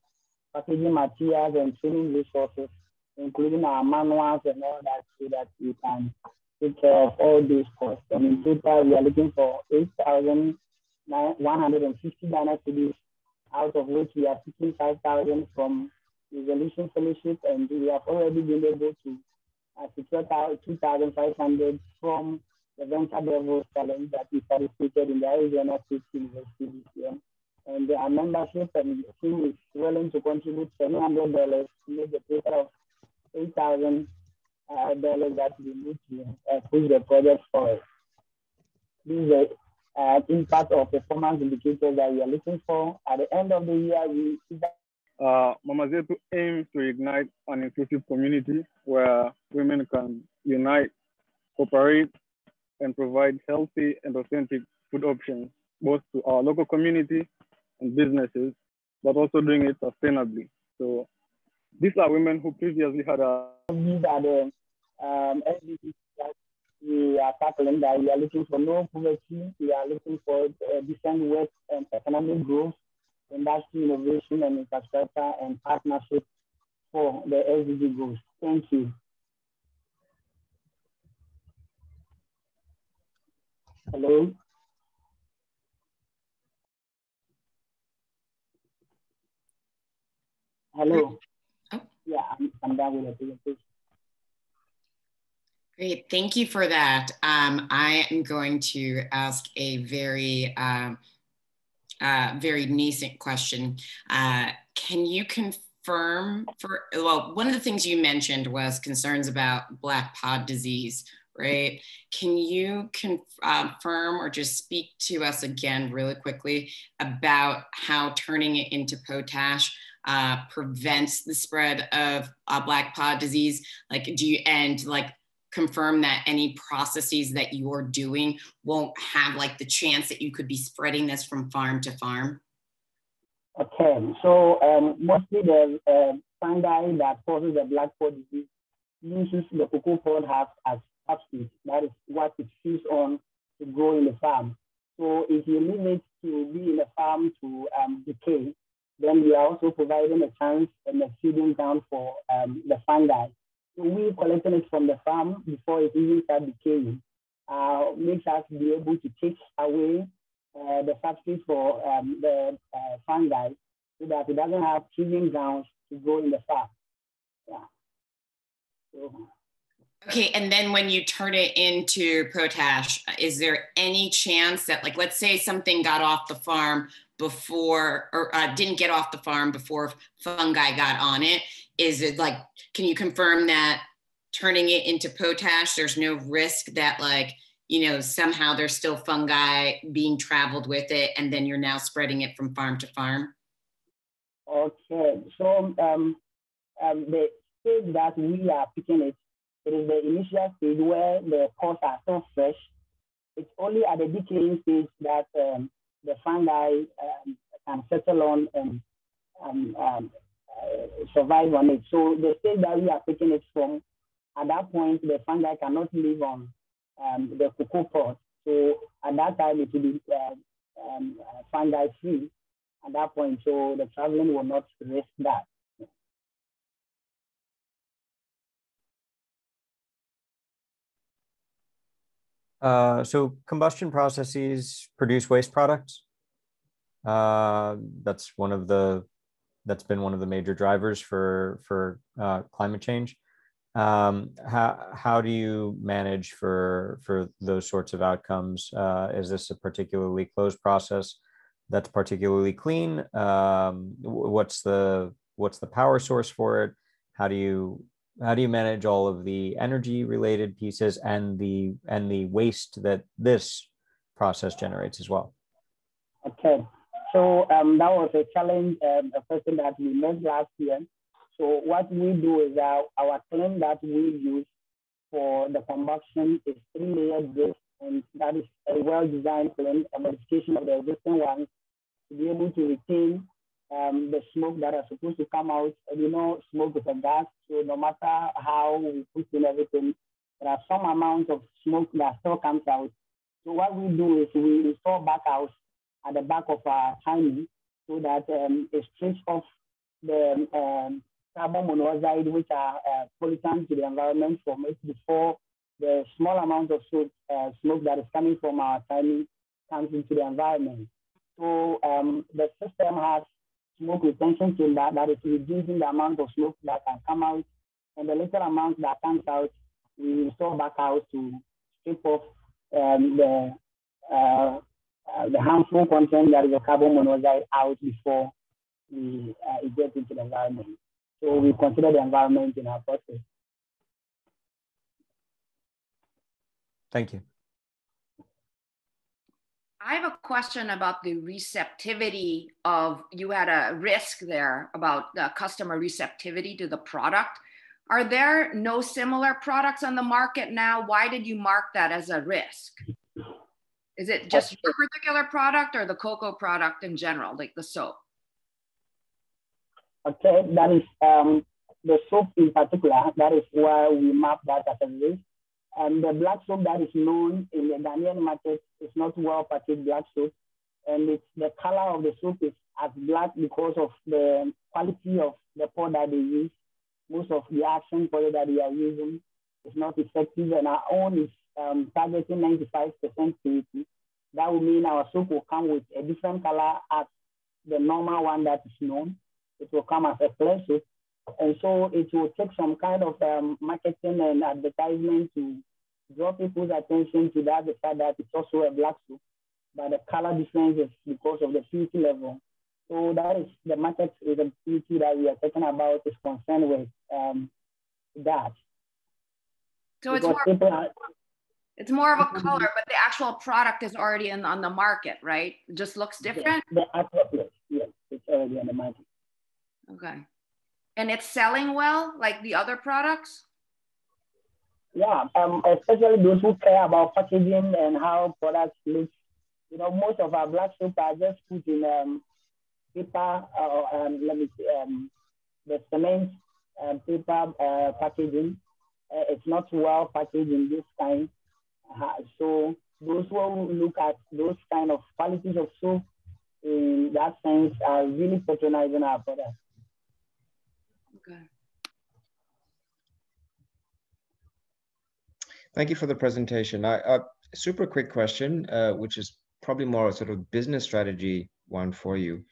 packaging materials and training resources, including our manuals and all that, so that we can take care of all these costs. And in total, we are looking for 8,150 Ghana cedis, out of which we are seeking 5,000 from Resolution Fellowship, and we have already been able to secure 2,500 from the Venture Devils Challenge that we participated in the Arizona State University this year. And our membership and team is willing to contribute $700 to make the total of $8,000 that we need to push the project forward. This is the impact of performance indicators that we are looking for. At the end of the year, Mama Zetu aims to ignite an inclusive community where women can unite, cooperate, and provide healthy and authentic food options, both to our local community and businesses, but also doing it sustainably. So these are women who previously had these are the SDGs that we are tackling, that we are looking for no poverty, we are looking for decent work and economic growth, industry innovation and infrastructure, and partnership for the SDG goals. Thank you. Hello. Hello. Oh. Yeah, I'm done with the presentation. Great, thank you for that. I am going to ask a very, very nascent question. Can you confirm well, one of the things you mentioned was concerns about black pod disease, right? Can you confirm or just speak to us again really quickly about how turning it into potash prevents the spread of black pod disease? Like, do you, and like, confirm that any processes that you're doing won't have like the chance that you could be spreading this from farm to farm? Okay, so mostly the fungi that causes the black pod disease uses the cocoa pod husk as substrate. That is what it feeds on to grow in the farm. So if you leave it to be in the farm to decay, then we are also providing a chance and a feeding ground for the fungi. So we collecting it from the farm before it even starts decaying. Makes us be able to take away the substrate for the fungi so that it doesn't have teething grounds to grow in the farm. Yeah. So, okay, and then when you turn it into potash, is there any chance that, like, let's say something got off the farm before, or didn't get off the farm before fungi got on it? Is it like, can you confirm that turning it into potash, there's no risk that, like, you know, somehow there's still fungi being traveled with it, and then you're now spreading it from farm to farm? okay, so the stage that we are picking it, it is the initial stage where the pods are still fresh. It's only at the decaying stage that the fungi can settle on and survive on it. So the stage that we are picking it from, at that point, the fungi cannot live on the cocoa pod. So at that time, it will be fungi free at that point. So the traveling will not risk that. So combustion processes produce waste products. That's been one of the major drivers for climate change. How do you manage for those sorts of outcomes? Is this a particularly closed process that's particularly clean? What's the power source for it? How do you manage all of the energy related pieces and the waste that this process generates as well? Okay, so that was a challenge, a question that we met last year. So what we do is our kiln that we use for the combustion is 3-layered brick, and that is a well-designed kiln, a modification of the existing one to be able to retain the smoke that are supposed to come out. And you know, smoke is a gas, so no matter how we put in everything, there are some amount of smoke that still comes out. So what we do is we install backhouse at the back of our timing so that it strips off the carbon monoxide, which are pollutants to the environment from it before the small amount of smoke that is coming from our timing comes into the environment. So the system has smoke retention chamber that is reducing the amount of smoke that can come out, and the little amount that comes out, we install backhouse to strip off the harmful content that is the carbon monoxide out before it gets into the environment. So we consider the environment in our process. Thank you. I have a question about the receptivity of, you had a risk there about the customer receptivity to the product. Are there no similar products on the market now? Why did you mark that as a risk? Is it just your particular product or the cocoa product in general, like the soap? Okay, that is the soap in particular. That is why we map that as a risk. And the black soap that is known in the Ghanaian market is not well packaged black soap. And it's the color of the soap is as black because of the quality of the powder they use. Most of the action powder that we are using is not effective, and our own is targeting 95% purity. That would mean our soap will come with a different color as the normal one that is known. It will come as a clear soap. And so it will take some kind of marketing and advertisement to draw people's attention to that, the fact that it's also a black soap, but the color difference is because of the purity level. So that is the market with the purity that we are talking about is concerned with that. So it's more of a color, but the actual product is already on the market, right? It just looks different? The actual place, yes, it's already on the market. Okay. And it's selling well, like the other products? Yeah, especially those who care about packaging and how products look. You know, most of our black soap are just put in paper, the cement paper packaging. It's not well packaged in this kind. So those who look at those kind of qualities of soap in that sense are really patronizing our products. Okay. Thank you for the presentation. Super quick question, which is probably more a sort of business strategy one for you.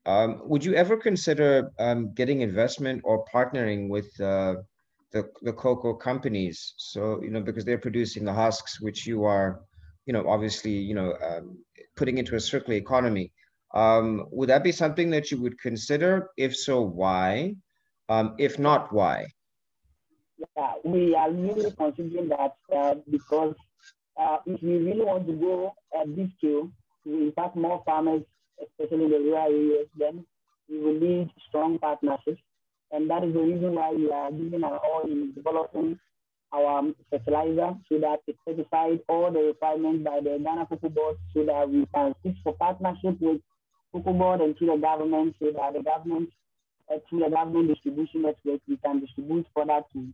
Would you ever consider getting investment or partnering with the cocoa companies? So, because they're producing the husks, which you are, obviously, putting into a circular economy. Would that be something that you would consider? If so, why? If not, why? Yeah, we are really considering that because if we really want to go at this scale to impact more farmers, especially in the rural areas, then we will need strong partnerships. And that is the reason why we are giving our all in developing our fertilizer so that it's certified all the requirements by the Ghana Cocoa Board so that we can seek for partnership with Cocoa Board and to the government so that the government, through the government distribution network, we can distribute product to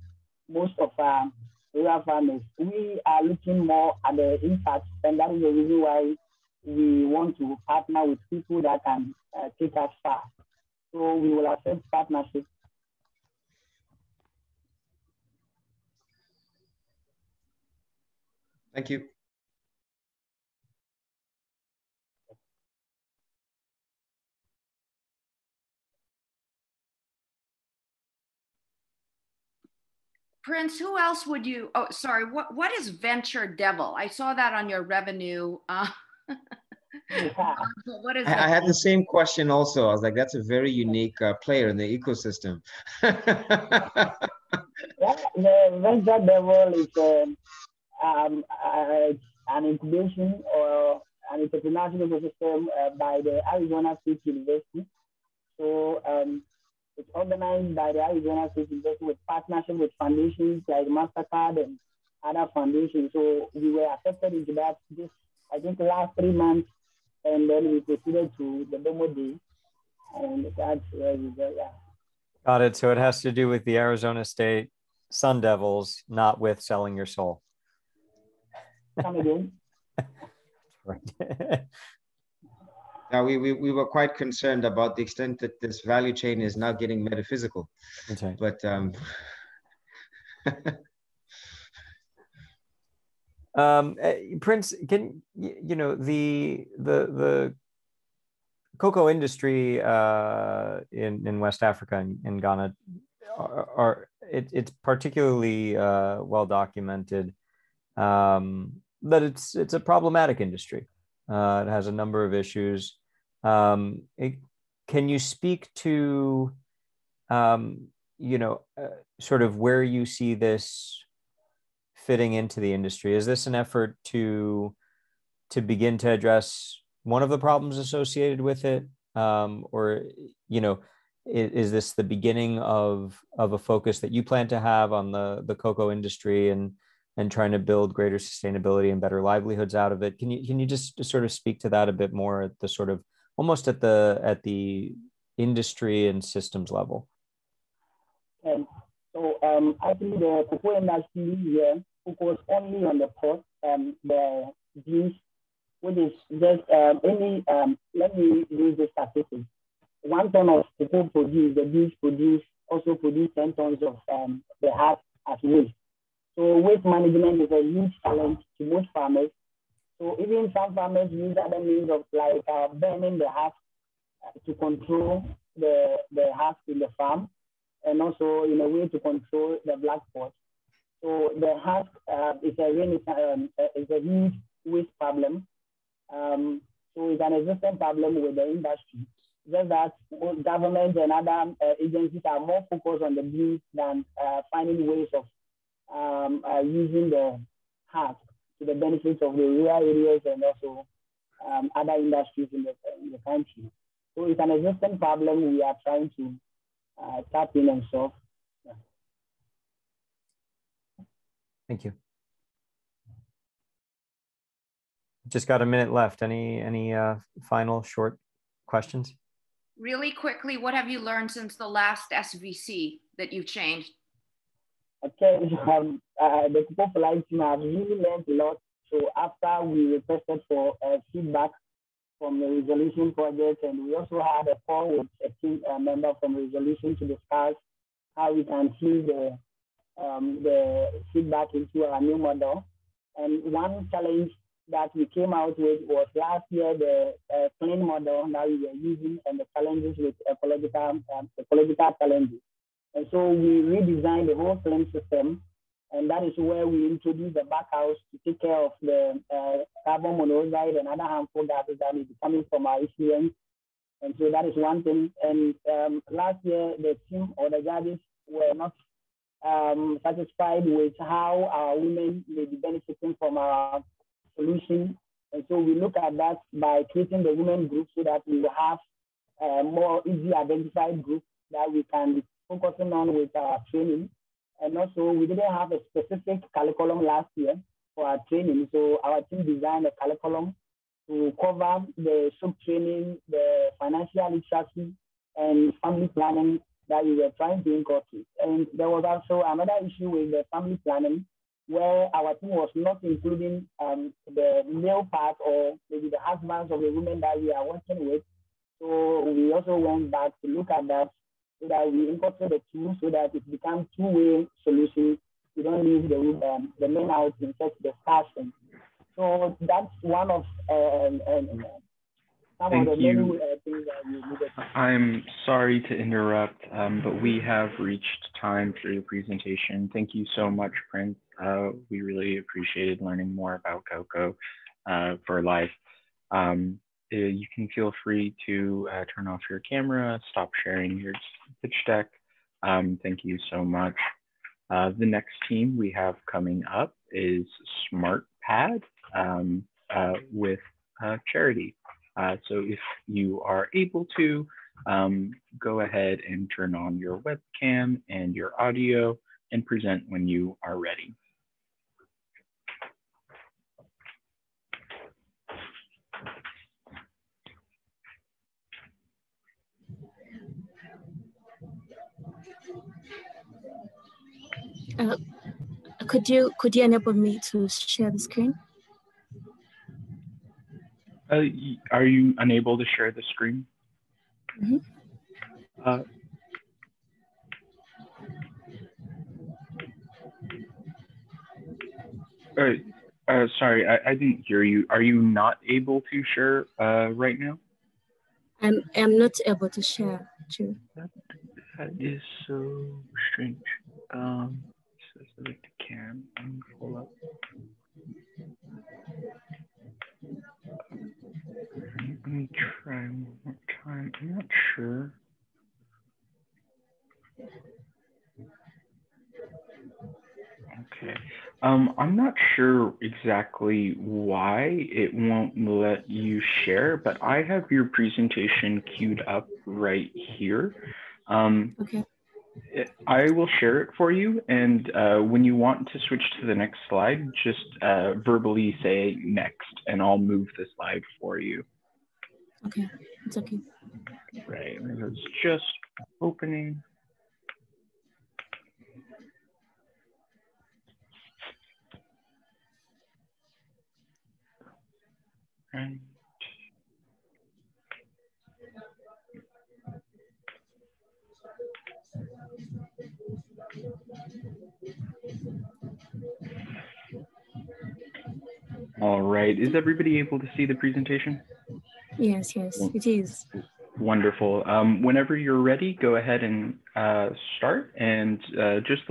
most of our rural farmers. We are looking more at the impact, and that is the reason why we want to partner with people that can take us far. So we will accept partnership. Thank you. Prince, who else would you, oh, sorry, what is venture devil? I saw that on your revenue. What is that? I had the same question also. I was like, that's a very unique player in the ecosystem. Yeah, the venture devil is an incubation or an international ecosystem by the Arizona State University. So it's organized by the Arizona State University with partnership with foundations like MasterCard and other foundations. So we were accepted into that just, I think, the last 3 months, and then we proceeded to the demo day, and that's where we go. Yeah. Got it. So it has to do with the Arizona State Sun Devils, not with selling your soul. Come again. Right. Now, we were quite concerned about the extent that this value chain is now getting metaphysical. That's right. But Prince, can the cocoa industry in West Africa and in Ghana it's particularly well documented that it's a problematic industry. It has a number of issues. Can you speak to sort of where you see this fitting into the industry? Is this an effort to begin to address one of the problems associated with it, or is this the beginning of a focus that you plan to have on the cocoa industry and trying to build greater sustainability and better livelihoods out of it? Can you just sort of speak to that a bit more at the sort of almost at the industry and systems level? So actually the cocoa industry here focus only on the pot, the beans, which is just let me use the statistics. 1 ton of cocoa produced, the beans also produce 10 tons of the husk as waste. So waste management is a huge challenge to most farmers. So even some farmers use other means of like burning the husk to control the husk in the farm, and also in a way to control the black spot. So the husk is a huge waste problem. So it's an existing problem with the industry. Just that government and other agencies are more focused on the beans than finding ways of using the husk to the benefits of the rural areas and also other industries in the country. So it's an existing problem we are trying to tap in and solve. Yeah. Thank you. Just got a minute left. Any final short questions? Really quickly, what have you learned since the last SVC that you've changed? Okay, the Cocoa Life team has really learned a lot. So after we requested for feedback from the resolution project, and we also had a call with a team member from resolution to discuss how we can see the the feedback into our new model. And one challenge that we came out with was last year, the clean model that we were using and the challenges with ecological challenges. And so we redesigned the whole clean system. And that is where we introduced the backhouse to take care of the carbon monoxide and other harmful gases that may be coming from our effluents. And so that is one thing. And last year, the team or the judges were not satisfied with how our women may be benefiting from our solution. And so we look at that by creating the women group so that we will have a more easily identified group that we can be focusing on with our training. And also, we didn't have a specific curriculum last year for our training. So our team designed a curriculum to cover the SOAP training, the financial literacy, and family planning that we were trying to incorporate. And there was also another issue with the family planning where our team was not including the male part or maybe the husbands of the women that we are working with. So we also went back to look at that so that we incorporate the two so that it becomes two-way solution. We don't leave the men out in such discussion. So that's one of some of the many things that we needed. I'm sorry to interrupt, but we have reached time for your presentation. Thank you so much, Prince. We really appreciated learning more about Coco for life. You can feel free to turn off your camera, stop sharing your pitch deck. Thank you so much. The next team we have coming up is SmartPad with Charity. So if you are able to, go ahead and turn on your webcam and your audio and present when you are ready. Could you enable me to share the screen? Are you unable to share the screen? Mm-hmm. Sorry, I didn't hear you. Are you not able to share right now? I'm not able to share, true. That is so strange. So select the cam and pull up. Let me try one more time. I'm not sure. Okay. I'm not sure exactly why it won't let you share, but I have your presentation queued up right here. Okay. I will share it for you, and when you want to switch to the next slide, just verbally say next, and I'll move the slide for you. Okay, it's okay. Right, it's just opening. Right. All right, is everybody able to see the presentation? Yes, it is. Wonderful. Whenever you're ready, go ahead and start, and just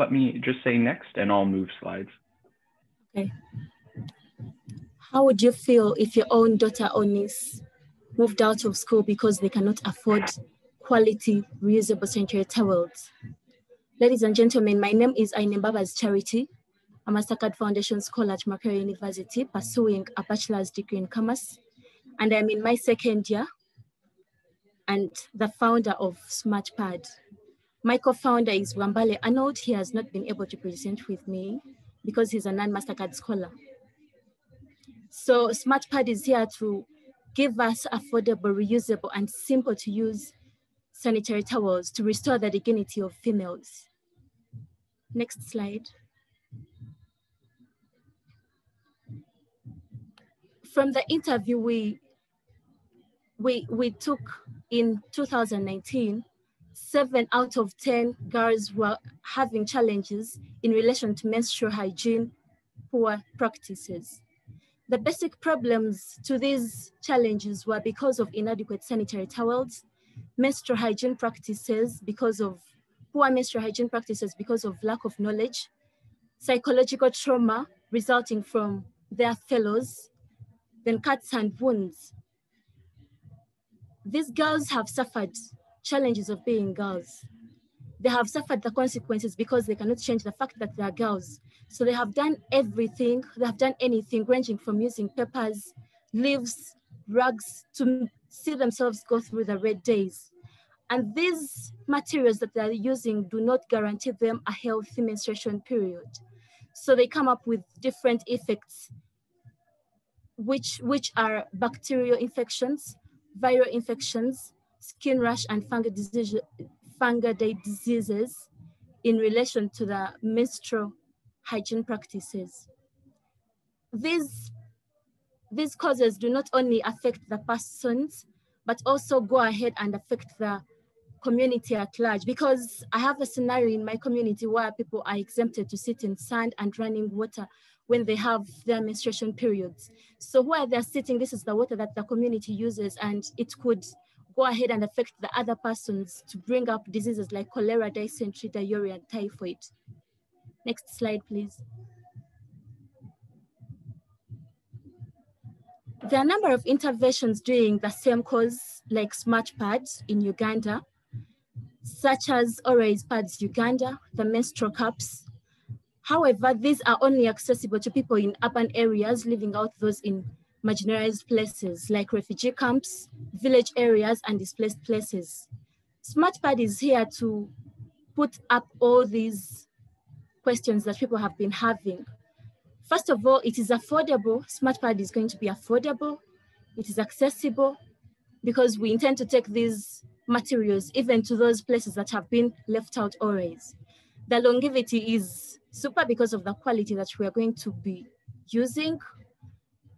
say next, and I'll move slides. Okay. How would you feel if your own daughter or niece moved out of school because they cannot afford quality reusable sanitary towels? Ladies and gentlemen, my name is Ainembaba's Charity. I'm a Mastercard Foundation Scholar at Makerere University, pursuing a bachelor's degree in commerce. And I'm in my second year and the founder of SmartPad. My co-founder is Wambale Arnold. He has not been able to present with me because he's a non-Mastercard scholar. So SmartPad is here to give us affordable, reusable, and simple to use sanitary towels to restore the dignity of females. Next slide. From the interview we took in 2019, 7 out of 10 girls were having challenges in relation to menstrual hygiene, poor practices. The basic problems to these challenges were because of inadequate sanitary towels, menstrual hygiene practices because of poor menstrual hygiene practices because of lack of knowledge, psychological trauma resulting from their fellows, then cuts and wounds. These girls have suffered challenges of being girls. They have suffered the consequences because they cannot change the fact that they are girls. So they have done everything, they have done anything ranging from using papers, leaves, rugs to see themselves go through the red days. And these materials that they're using do not guarantee them a healthy menstruation period. So they come up with different effects, which are bacterial infections, viral infections, skin rash, and fungal diseases in relation to the menstrual hygiene practices. These causes do not only affect the persons, but also go ahead and affect the community at large, because I have a scenario in my community where people are exempted to sit in sand and running water when they have their menstruation periods. So where they're sitting, this is the water that the community uses, and it could go ahead and affect the other persons to bring up diseases like cholera, dysentery, diarrhea, and typhoid. Next slide, please. There are a number of interventions doing the same cause, like smart pads in Uganda, such as Always Pads Uganda, the menstrual cups. However, these are only accessible to people in urban areas, leaving out those in marginalized places like refugee camps, village areas, and displaced places. SmartPad is here to put up all these questions that people have been having. First of all, it is affordable. SmartPad is going to be affordable. It is accessible because we intend to take these materials even to those places that have been left out always. The longevity is super because of the quality that we are going to be using.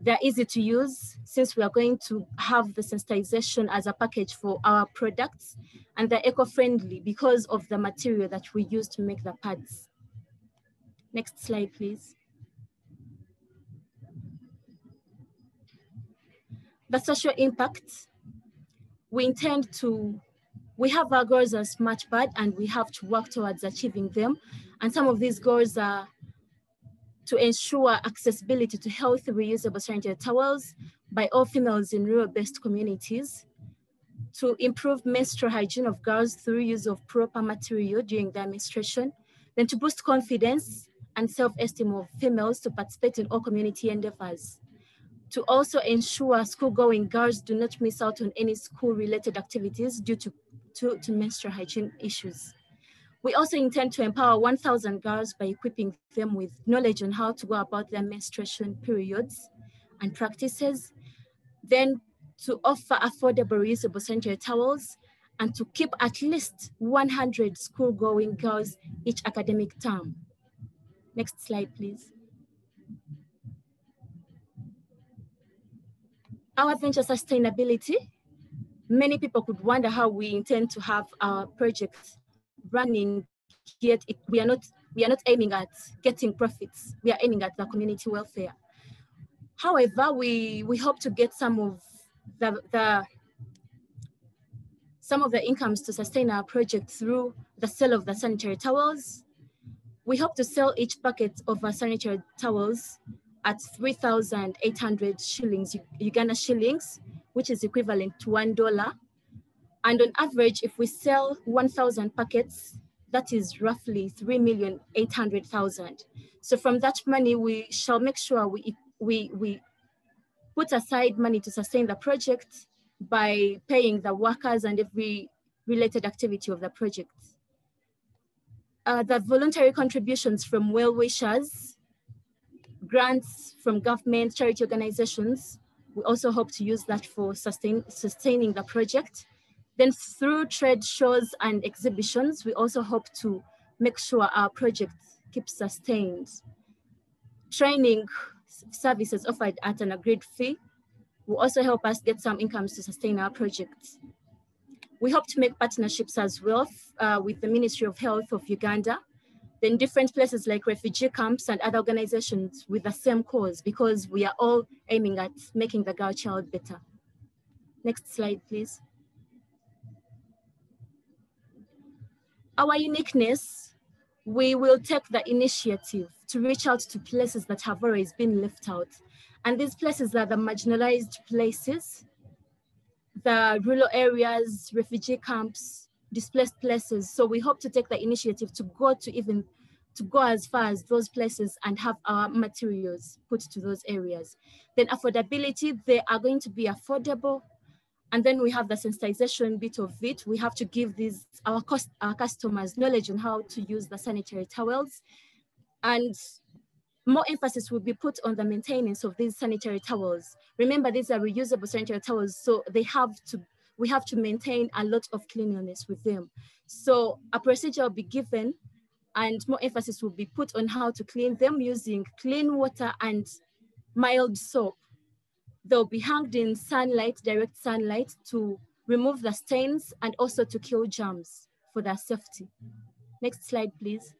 They're easy to use since we are going to have the sensitization as a package for our products, and they're eco-friendly because of the material that we use to make the pads. Next slide, please. The social impact. We have our goals as SmartPad, and we have to work towards achieving them. And some of these goals are to ensure accessibility to healthy reusable sanitary towels by all females in rural-based communities, to improve menstrual hygiene of girls through use of proper material during their menstruation, then to boost confidence and self-esteem of females to participate in all community endeavors, to also ensure school-going girls do not miss out on any school-related activities due to menstrual hygiene issues. We also intend to empower 1,000 girls by equipping them with knowledge on how to go about their menstruation periods and practices, then to offer affordable reusable sanitary towels, and to keep at least 100 school-going girls each academic term. Next slide, please. Our venture sustainability. Many people could wonder how we intend to have our project running, yet we are not aiming at getting profits. We are aiming at the community welfare. However, we hope to get some of the incomes to sustain our project through the sale of the sanitary towels. We hope to sell each packet of our sanitary towels at 3,800 shillings, Uganda shillings, which is equivalent to $1. And on average, if we sell 1,000 packets, that is roughly 3,800,000. So from that money, we shall make sure we put aside money to sustain the project by paying the workers and every related activity of the project. The voluntary contributions from well-wishers, grants from government, charity organizations, we also hope to use that for sustaining the project. Then through trade shows and exhibitions, we also hope to make sure our project keeps sustained. Training services offered at an agreed fee will also help us get some incomes to sustain our project. We hope to make partnerships as well with the Ministry of Health of Uganda, then different places like refugee camps and other organizations with the same cause, because we are all aiming at making the girl child better. Next slide, please. Our uniqueness, we will take the initiative to reach out to places that have always been left out. And these places are the marginalized places, the rural areas, refugee camps, displaced places. So we hope to take the initiative to go as far as those places and have our materials put to those areas. Then affordability, they are going to be affordable. And then we have the sensitization bit of it. We have to give our customers knowledge on how to use the sanitary towels. And more emphasis will be put on the maintenance of these sanitary towels. Remember, these are reusable sanitary towels, so we have to maintain a lot of cleanliness with them. So a procedure will be given and more emphasis will be put on how to clean them using clean water and mild soap. They'll be hung in sunlight, direct sunlight, to remove the stains and also to kill germs for their safety. Next slide, please.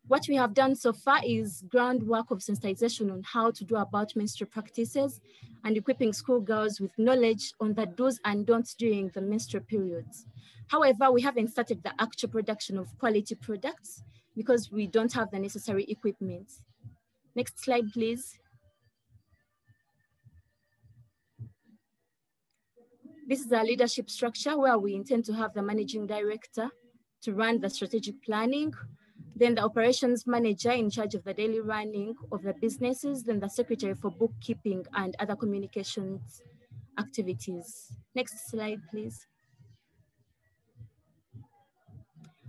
What we have done so far is groundwork of sensitization on how to do about menstrual practices and equipping schoolgirls with knowledge on the do's and don'ts during the menstrual periods. However, we haven't started the actual production of quality products because we don't have the necessary equipment. Next slide, please. This is our leadership structure where we intend to have the managing director to run the strategic planning, then the operations manager in charge of the daily running of the businesses, then the secretary for bookkeeping and other communications activities. Next slide, please.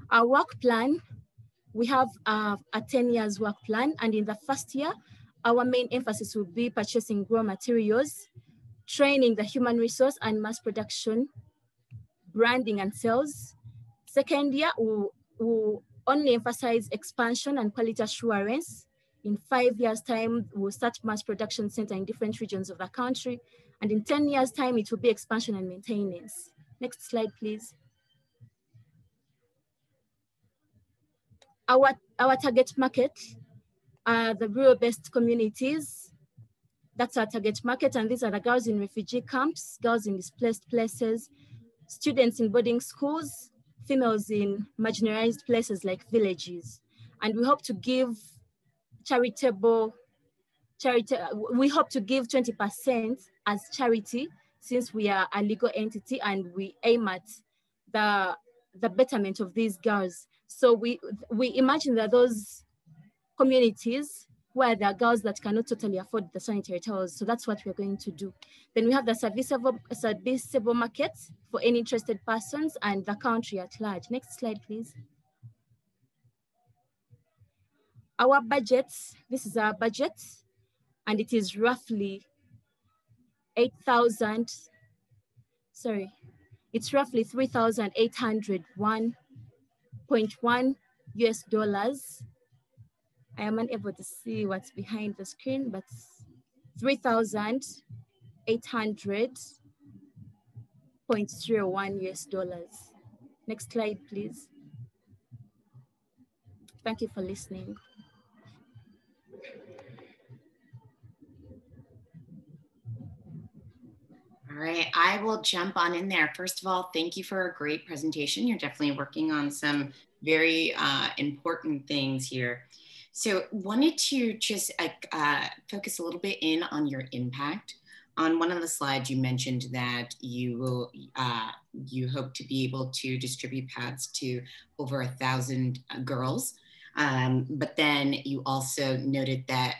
Our work plan, we have a 10 years work plan, and in the first year, our main emphasis will be purchasing raw materials, training the human resource and mass production, branding and sales. Second year, we'll only emphasize expansion and quality assurance. In 5 years' time, we'll start mass production center in different regions of the country. And in 10 years' time, it will be expansion and maintenance. Next slide, please. Our target market are the rural-based communities. That's our target market, and these are the girls in refugee camps, girls in displaced places, students in boarding schools, females in marginalized places like villages. And we hope to give we hope to give 20% as charity, since we are a legal entity and we aim at the betterment of these girls. So we imagine that those communities where there are girls that cannot totally afford the sanitary towels. So that's what we're going to do. Then we have the serviceable market for any interested persons and the country at large. Next slide, please. Our budget, this is our budget, and it is roughly it's roughly $3,801.1 US. I am unable to see what's behind the screen, but $3,800.01 US. Next slide, please. Thank you for listening. All right, I will jump on in there. First of all, thank you for a great presentation. You're definitely working on some very important things here. So wanted to just focus a little bit in on your impact. On one of the slides, you mentioned that you hope to be able to distribute pads to over 1,000 girls. But then you also noted that,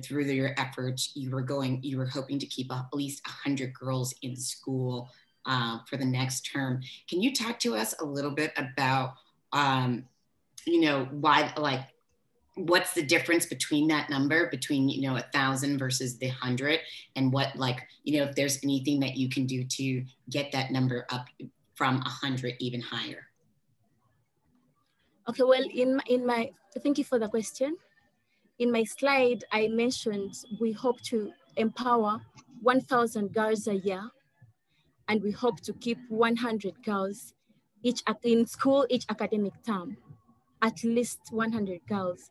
through your efforts, you were hoping to keep at least 100 girls in school for the next term. Can you talk to us a little bit about, why, what's the difference between that number, between 1,000 versus the 100, and what, if there's anything that you can do to get that number up from 100 even higher? Okay, well, thank you for the question. In my slide, I mentioned we hope to empower 1,000 girls a year. and we hope to keep 100 girls each in school each academic term, at least 100 girls.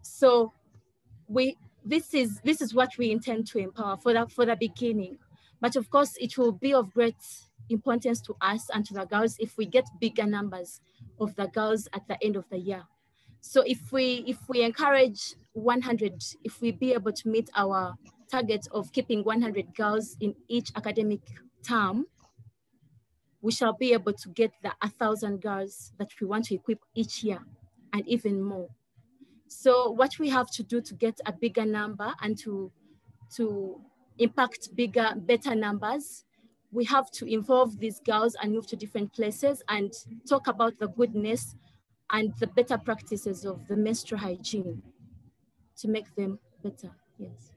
So this is what we intend to empower for the beginning. But of course, it will be of great importance to us and to the girls if we get bigger numbers of the girls at the end of the year. So if we encourage 100, if we be able to meet our target of keeping 100 girls in each academic term, we shall be able to get the 1,000 girls that we want to equip each year and even more. So what we have to do to get a bigger number and to impact better numbers, we have to involve these girls and move to different places and talk about the goodness and the better practices of the menstrual hygiene to make them better, yes.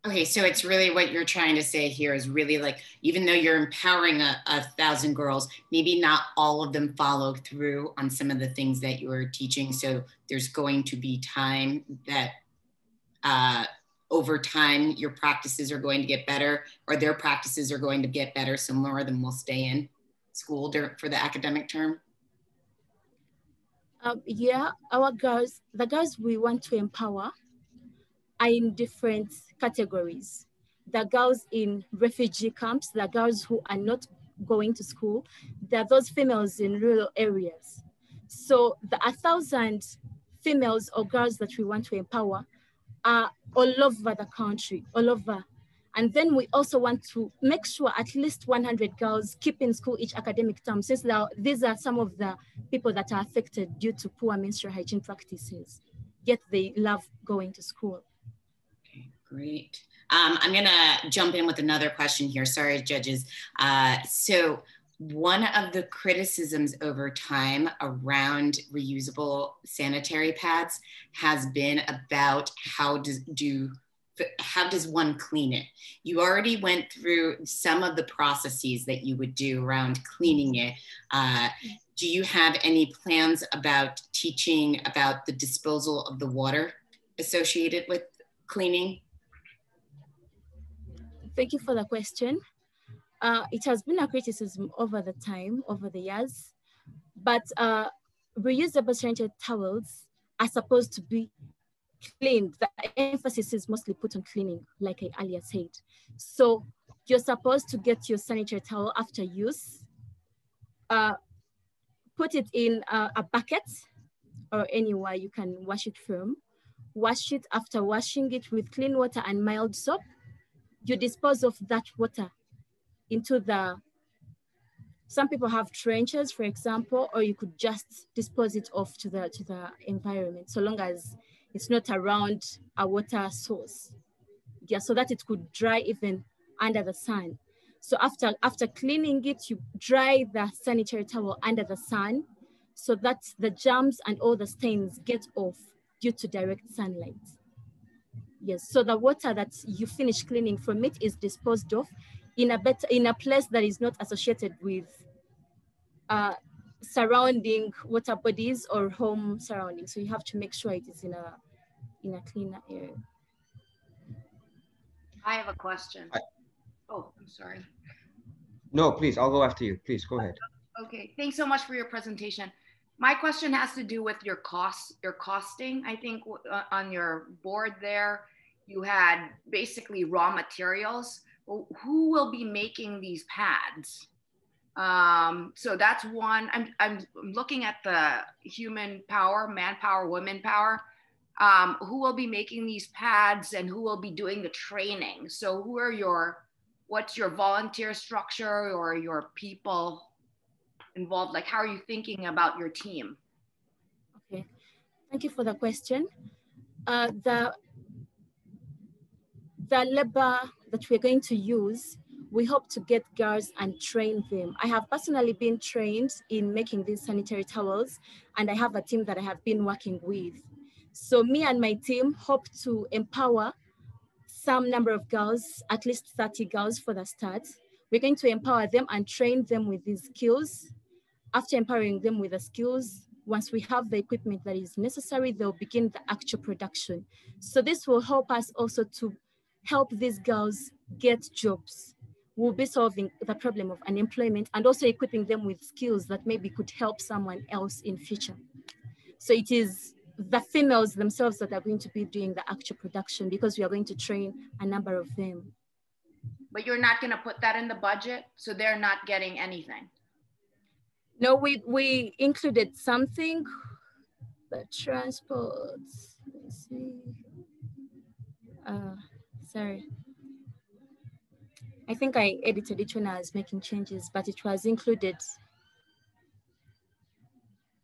Okay, so it's really what you're trying to say here is really like, even though you're empowering 1,000 girls, maybe not all of them follow through on some of the things that you are teaching. So there's going to be time that over time, your practices are going to get better, or their practices are going to get better, so more of them will stay in school for the academic term? Yeah, the girls we want to empower are in different categories. The girls in refugee camps, the girls who are not going to school, there are those females in rural areas. So the 1,000 females or girls that we want to empower are all over the country, all over. And then we also want to make sure at least 100 girls keep in school each academic term, since these are some of the people that are affected due to poor menstrual hygiene practices, yet they love going to school. Okay, great. I'm gonna jump in with another question here. Sorry, judges. So one of the criticisms over time around reusable sanitary pads has been about how does one clean it? You already went through some of the processes that you would do around cleaning it. Do you have any plans about teaching about the disposal of the water associated with cleaning? Thank you for the question. It has been a criticism over the years, but reusable sanitary towels are supposed to be cleaned. The emphasis is mostly put on cleaning, like I earlier said. So you're supposed to get your sanitary towel after use, put it in a bucket or anywhere you can wash it from. Wash it. After washing it with clean water and mild soap, you dispose of that water into some people have trenches, for example, or you could just dispose it off to the environment, so long as it's not around a water source. Yeah, so that it could dry even under the sun. So after cleaning it, you dry the sanitary towel under the sun so that the germs and all the stains get off due to direct sunlight. Yes, so the water that you finish cleaning from it is disposed of in a place that is not associated with surrounding water bodies or home surroundings. So you have to make sure it is in a cleaner area. I have a question. Oh, I'm sorry. No, please, I'll go after you. Please go ahead. Okay, thanks so much for your presentation. My question has to do with your costing. I think on your board there, you had basically raw materials. Well, who will be making these pads? So that's one. I'm looking at the human power, manpower, women power. Who will be making these pads and who will be doing the training? So what's your volunteer structure or your people involved? Like, how are you thinking about your team? Okay, thank you for the question. The labor that we're going to use, we hope to get girls and train them. I have personally been trained in making these sanitary towels, and I have a team that I have been working with. So me and my team hope to empower some number of girls, at least 30 girls for the start. We're going to empower them and train them with these skills. After empowering them with the skills, once we have the equipment that is necessary, they'll begin the actual production. So this will help us also to help these girls get jobs. we'll be solving the problem of unemployment and also equipping them with skills that maybe could help someone else in future. So it is the females themselves that are going to be doing the actual production because we are going to train a number of them. But you're not going to put that in the budget, so they're not getting anything. No, we included something, the transport, let's see. Sorry. I think I edited it when I was making changes, but it was included.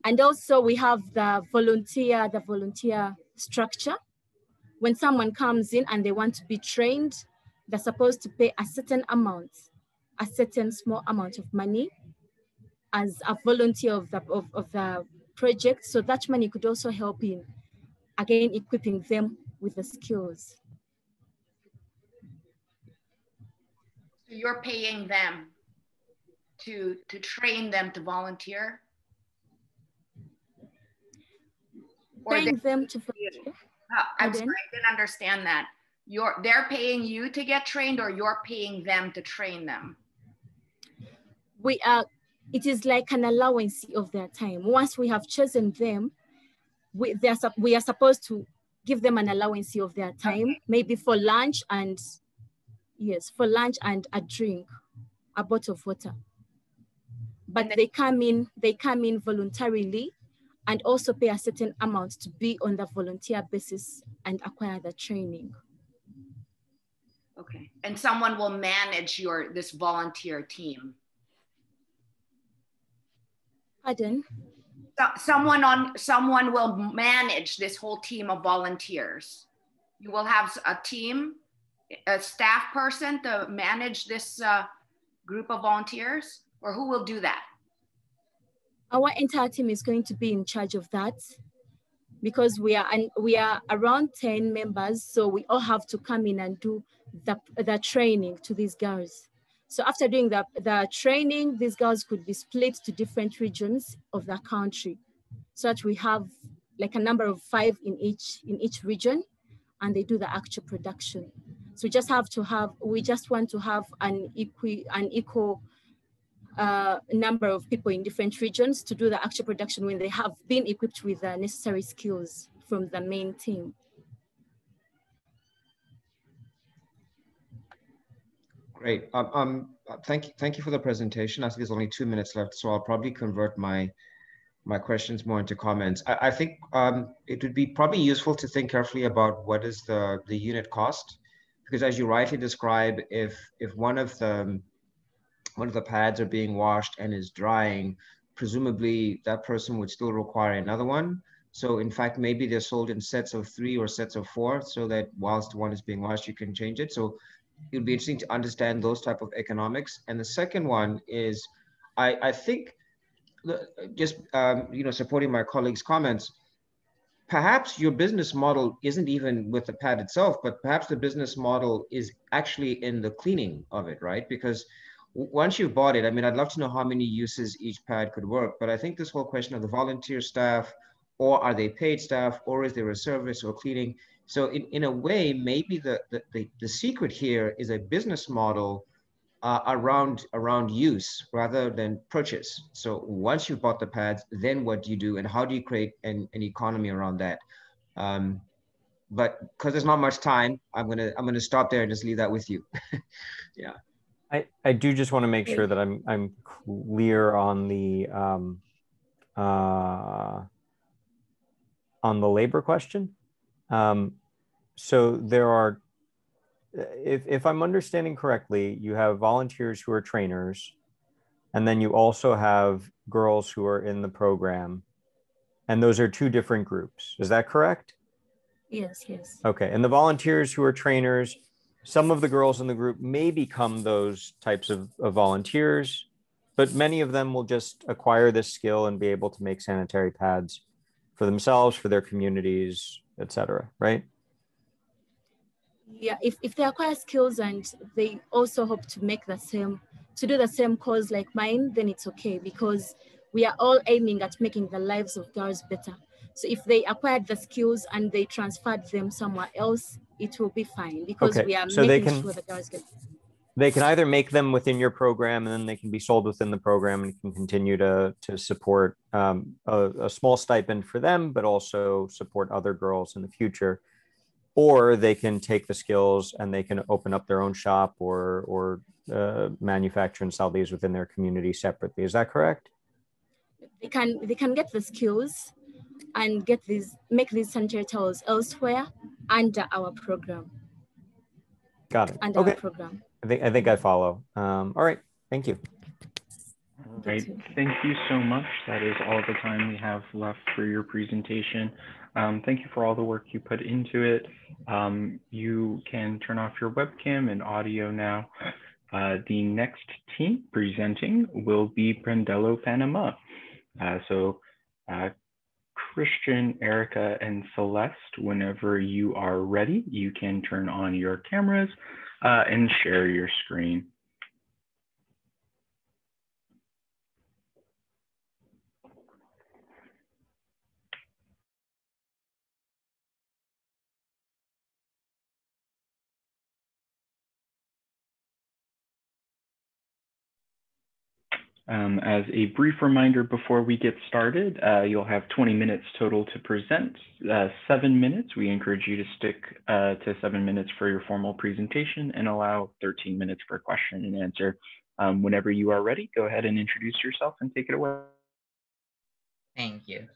And also we have the volunteer structure. When someone comes in and they want to be trained, they're supposed to pay a certain amount, a certain small amount of money as a volunteer of the project. So that money could also help in, again, equipping them with the skills. So you're paying them to train them to volunteer? Paying them to volunteer? I'm sorry, I didn't understand that. They're paying you to get trained, or you're paying them to train them? It is like an allowance of their time. Once we have chosen them, we are supposed to give them an allowance of their time, maybe for lunch and, yes, for lunch and a drink, a bottle of water. But they come in voluntarily and also pay a certain amount to be on the volunteer basis and acquire the training. Okay, and someone will manage this volunteer team? Pardon? Someone will manage this whole team of volunteers. You will have a team, a staff person to manage this group of volunteers, or who will do that? Our entire team is going to be in charge of that because we are around 10 members, so we all have to come in and do the training to these girls. So after doing the training, these girls could be split to different regions of the country, so that we have like a number of 5 in each region, and they do the actual production. So we just want to have an equal number of people in different regions to do the actual production when they have been equipped with the necessary skills from the main team. Great. Thank you for the presentation. I think there's only 2 minutes left, so I'll probably convert my questions more into comments. I think it would be probably useful to think carefully about what is the unit cost, because as you rightly describe, if one of the pads are being washed and is drying, presumably that person would still require another one. So in fact, maybe they're sold in sets of 3 or sets of 4, so that whilst one is being washed, you can change it. So it would be interesting to understand those type of economics. And the second one is, I think, just supporting my colleague's comments, perhaps your business model isn't even with the pad itself, but perhaps the business model is actually in the cleaning of it, right? Because once you've bought it, I mean, I'd love to know how many uses each pad could work, but I think this whole question of the volunteer staff, or are they paid staff, or is there a service or cleaning? So in a way, maybe the secret here is a business model around use rather than purchase. So once you've bought the pads, then what do you do, and how do you create an economy around that? But because there's not much time, I'm gonna stop there and just leave that with you. Yeah. I do just want to make sure that I'm clear on the labor question. So there are, if I'm understanding correctly, you have volunteers who are trainers, and then you also have girls who are in the program, and those are 2 different groups. Is that correct? Yes, yes. Okay, and the volunteers who are trainers, some of the girls in the group may become those types of volunteers, but many of them will just acquire this skill and be able to make sanitary pads for themselves, for their communities, etc. Right? Yeah, if they acquire skills and they also hope to do the same cause like mine, then it's okay, because we are all aiming at making the lives of girls better. So if they acquired the skills and they transferred them somewhere else, it will be fine, because we are making sure the girls get. They can either make them within your program, and then they can be sold within the program, and you can continue to support a small stipend for them, but also support other girls in the future. Or they can take the skills and they can open up their own shop or manufacture and sell these within their community separately. Is that correct? They can get the skills and make these sanitary towels elsewhere under our program. Got it. Under okay. our program. I think I follow. All right. Thank you. All right. Thank you so much. That is all the time we have left for your presentation. Thank you for all the work you put into it. You can turn off your webcam and audio now. The next team presenting will be Brandello Panama. Christian, Erica, and Celeste, whenever you are ready, you can turn on your cameras and share your screen. As a brief reminder before we get started, you'll have 20 minutes total to present, 7 minutes. We encourage you to stick to 7 minutes for your formal presentation and allow 13 minutes for question and answer. Whenever you are ready, go ahead and introduce yourself and take it away. Thank you.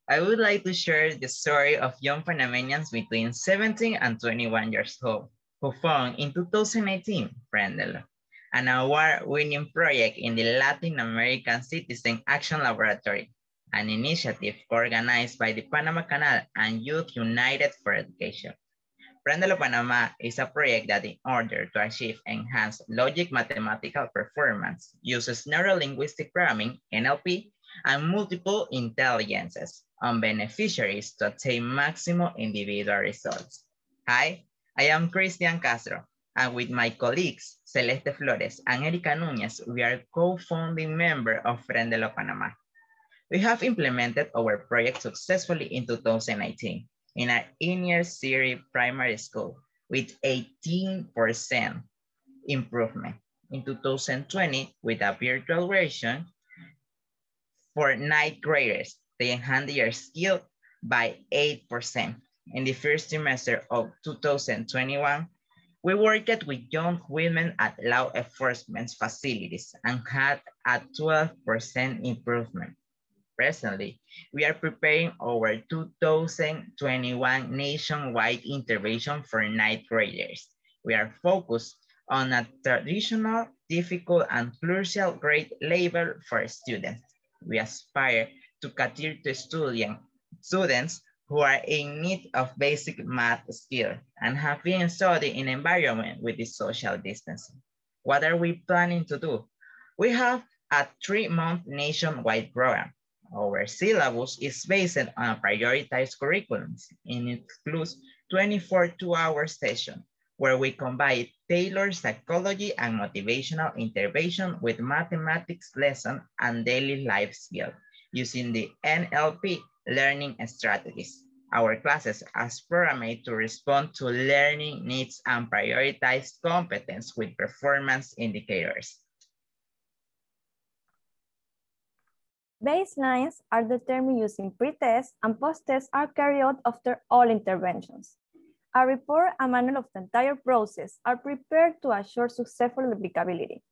I would like to share the story of young Panamanians between 17 and 21 years old who found in 2018 Brandello, an award-winning project in the Latin American Citizen Action Laboratory, an initiative organized by the Panama Canal and Youth United for Education. Brandello Panama is a project that, in order to achieve enhanced logic mathematical performance, uses neuro-linguistic programming, NLP, and multiple intelligences on beneficiaries to attain maximum individual results. Hi, I am Christian Castro, and with my colleagues, Celeste Flores and Erica Núñez, we are co-founding members of Brandello Panama. We have implemented our project successfully in 2019 in our in-year series primary school with 18% improvement. In 2020, with a virtual version for 9th graders, they enhanced their skill by 8%. In the first semester of 2021, we worked with young women at law enforcement facilities and had a 12% improvement. Presently, we are preparing our 2021 nationwide intervention for 9th graders. We are focused on a traditional, difficult, and crucial grade level for students. We aspire to cater to students who are in need of basic math skills and have been studying in an environment with the social distancing. What are we planning to do? We have a 3-month nationwide program. Our syllabus is based on a prioritized curriculums and it includes 24 two-hour sessions where we combine tailored psychology and motivational intervention with mathematics lesson and daily life skills using the NLP learning strategies. Our classes are programmed to respond to learning needs and prioritize competence with performance indicators. Baselines are determined using pre-tests and post-tests are carried out after all interventions. A report and manual of the entire process are prepared to assure successful applicability.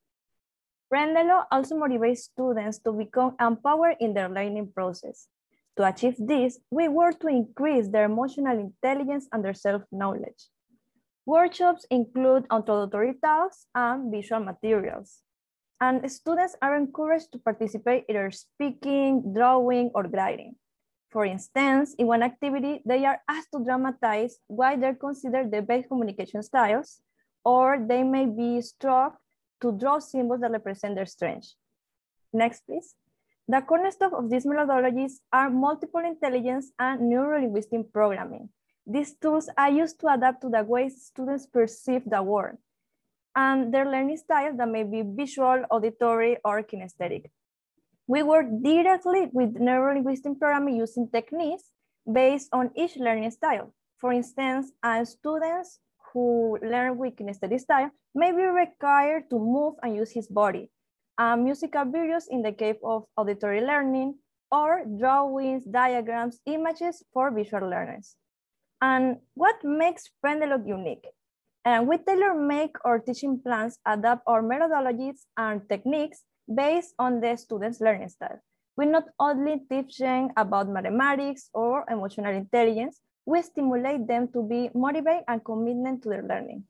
Brandello also motivates students to become empowered in their learning process. To achieve this, we work to increase their emotional intelligence and their self-knowledge. Workshops include introductory tasks and visual materials. And students are encouraged to participate in either speaking, drawing, or writing. For instance, in one activity, they are asked to dramatize why they're considered the best communication styles, or they may be struck to draw symbols that represent their strengths. Next, please. The cornerstone of these methodologies are multiple intelligence and neuro-linguistic programming. These tools are used to adapt to the ways students perceive the world and their learning styles that may be visual, auditory, or kinesthetic. We work directly with neuro-linguistic programming using techniques based on each learning style. For instance, students who learn with kinesthetic style may be required to move and use his body. Musical videos in the case of auditory learning, or drawings, diagrams, images for visual learners. And what makes Friendly unique? We tailor-make our teaching plans, adapt our methodologies and techniques based on the student's learning style. We not only teach them about mathematics or emotional intelligence, we stimulate them to be motivated and commitment to their learning.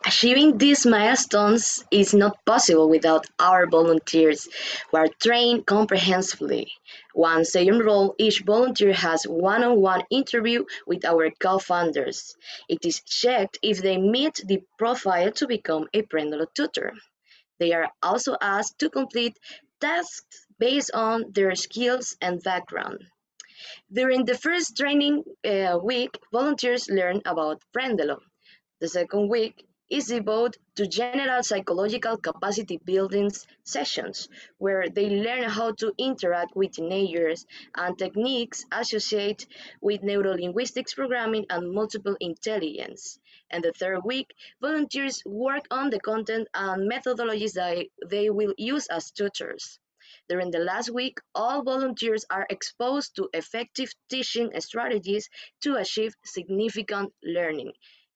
Achieving these milestones is not possible without our volunteers, who are trained comprehensively. Once they enroll, each volunteer has one-on-one interview with our co-founders. It is checked if they meet the profile to become a Prendelo tutor. They are also asked to complete tasks based on their skills and background. During the first training week, volunteers learn about Prendelo. The second week is devoted to general psychological capacity building sessions, where they learn how to interact with teenagers and techniques associated with neurolinguistics programming and multiple intelligence. And the third week, volunteers work on the content and methodologies that they will use as tutors. During the last week, all volunteers are exposed to effective teaching strategies to achieve significant learning.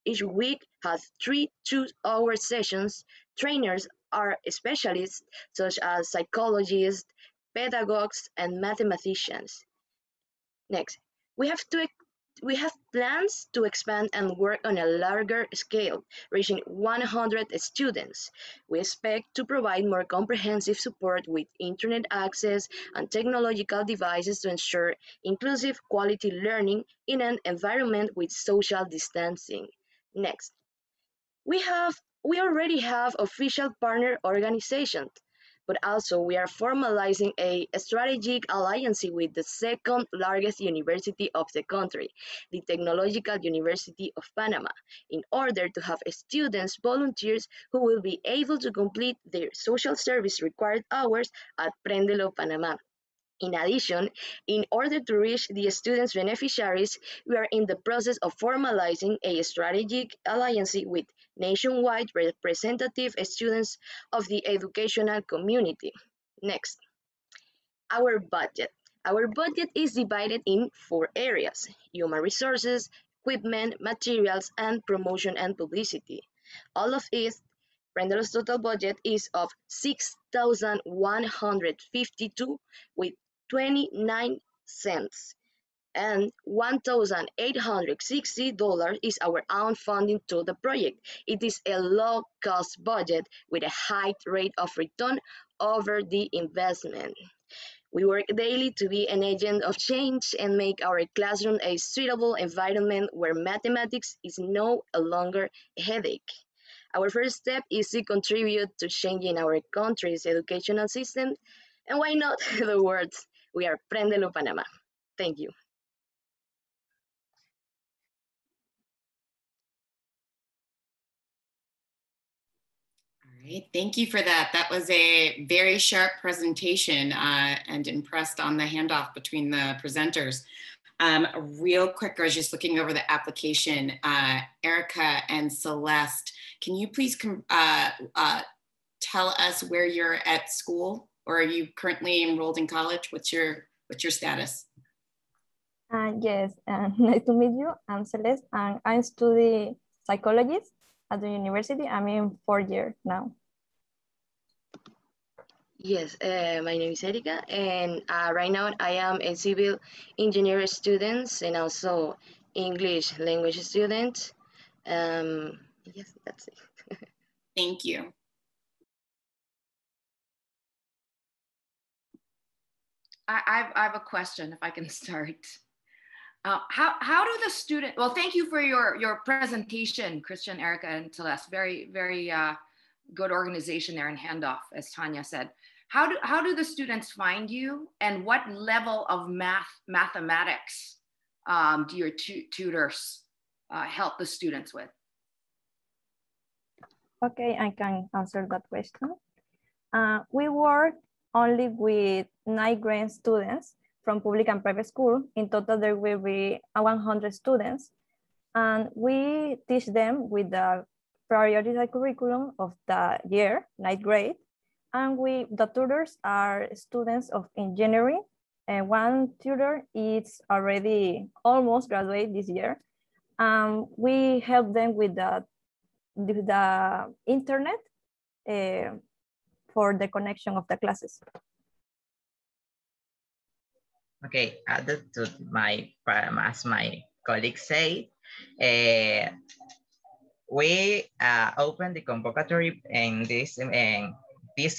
Each week has 3 2-hour sessions. Trainers are specialists such as psychologists, pedagogues, and mathematicians. Next, we have plans to expand and work on a larger scale, reaching 100 students. We expect to provide more comprehensive support with internet access and technological devices to ensure inclusive quality learning in an environment with social distancing. Next, we already have official partner organizations, but also we are formalizing a strategic alliance with the second largest university of the country, the Technological University of Panama, in order to have students, volunteers who will be able to complete their social service required hours at Prendelo Panama. In addition, in order to reach the students' beneficiaries, we are in the process of formalizing a strategic alliance with nationwide representative students of the educational community. Next, our budget. Our budget is divided in 4 areas: human resources, equipment, materials, and promotion and publicity. All of it, Prendelo's total budget is of $6,152 with 29 cents, and $1,860 is our own funding to the project. It is a low-cost budget with a high rate of return over the investment. We work daily to be an agent of change and make our classroom a suitable environment where mathematics is no longer a headache. Our first step is to contribute to changing our country's educational system, and why not the words, we are Prendelo Panama. Thank you. All right, thank you for that. That was a very sharp presentation and impressed on the handoff between the presenters. Real quick, I was just looking over the application. Erica and Celeste, can you please tell us where you're at school, or are you currently enrolled in college? What's your status? Yes, nice to meet you. I'm Celeste, and I study psychology at the university. I'm in 4th year now. Yes, my name is Erika, and right now I am a civil engineer student and also English language student. Yes, that's it. Thank you. I have a question, if I can start. How do the students, well, thank you for your presentation, Christian, Erica, and Celeste. Very, very good organization there and handoff, as Tanya said. How do the students find you, and what level of mathematics do your tutors help the students with? Okay, I can answer that question. We work only with 9th grade students from public and private school. In total, there will be 100 students. And we teach them with the prioritize the curriculum of the year, 9th grade. And the tutors are students of engineering. And one tutor is already almost graduated this year. We help them with the internet for the connection of the classes. Okay, added to my, as my colleague said, we open the convocatory in this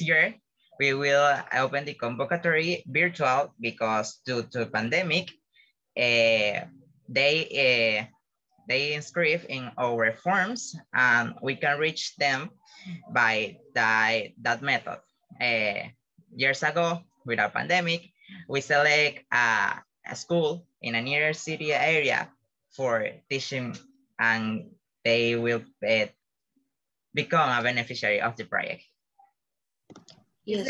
year. We will open the convocatory virtual because due to pandemic, they inscribe in our forms and we can reach them by that method. Years ago, without pandemic, we select a school in a near city area for teaching, and they will become a beneficiary of the project. Yes,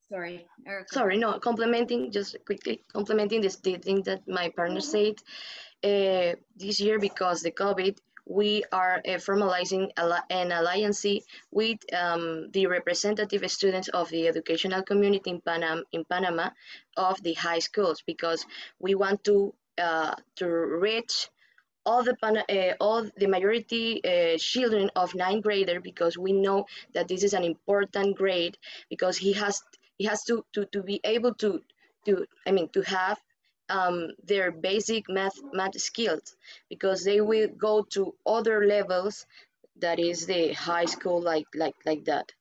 sorry, Erica. Sorry, no, complementing, just quickly, complementing the thing that my partner said. This year, because the COVID, we are formalizing an alliance with the representative students of the educational community in Panama of the high schools, because we want to reach all the majority children of 9th grader, because we know that this is an important grade, because he has to be able to have their basic math skills, because they will go to other levels, that is the high school, like that.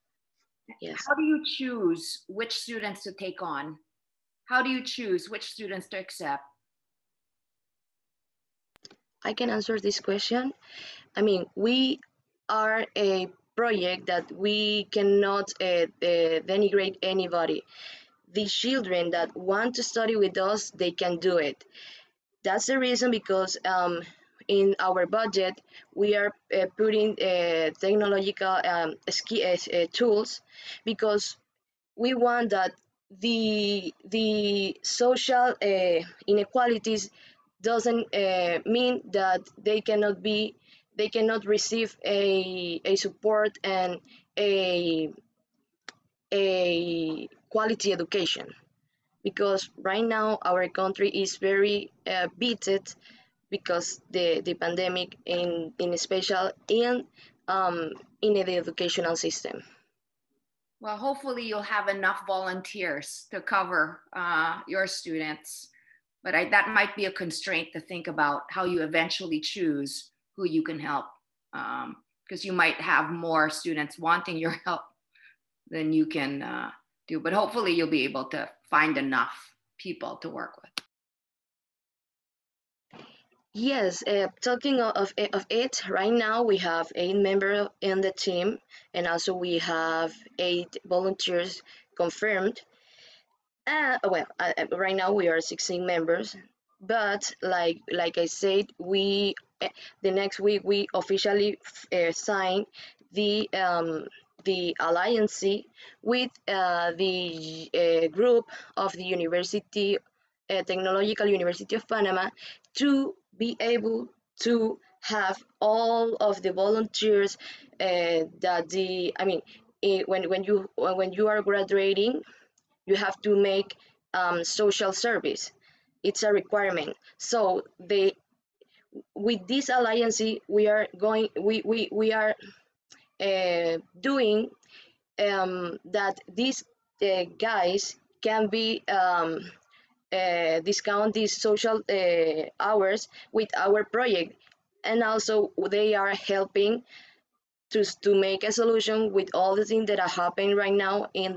Yes. How do you choose which students to take on? How do you choose which students to accept? I can answer this question. I mean, we are a project that we cannot denigrate anybody. The children that want to study with us, they can do it. That's the reason, because in our budget, we are putting technological tools, because we want that the social inequalities doesn't mean that they cannot receive a support and a quality education, because right now our country is very beaten because the pandemic, in special in the educational system. Well, hopefully you'll have enough volunteers to cover your students, but that might be a constraint to think about how you eventually choose who you can help, because you might have more students wanting your help than you can do, but hopefully you'll be able to find enough people to work with. Yes, talking of it, right now we have 8 members in the team, and also we have 8 volunteers confirmed. Right now we are 16 members, but like I said, the next week we officially sign the alliance with the group of the University, Technological University of Panama, to be able to have all of the volunteers when you are graduating, you have to make social service. It's a requirement. So with this alliance, we are doing that these guys can be discount these social hours with our project, and also they are helping to make a solution with all the things that are happening right now in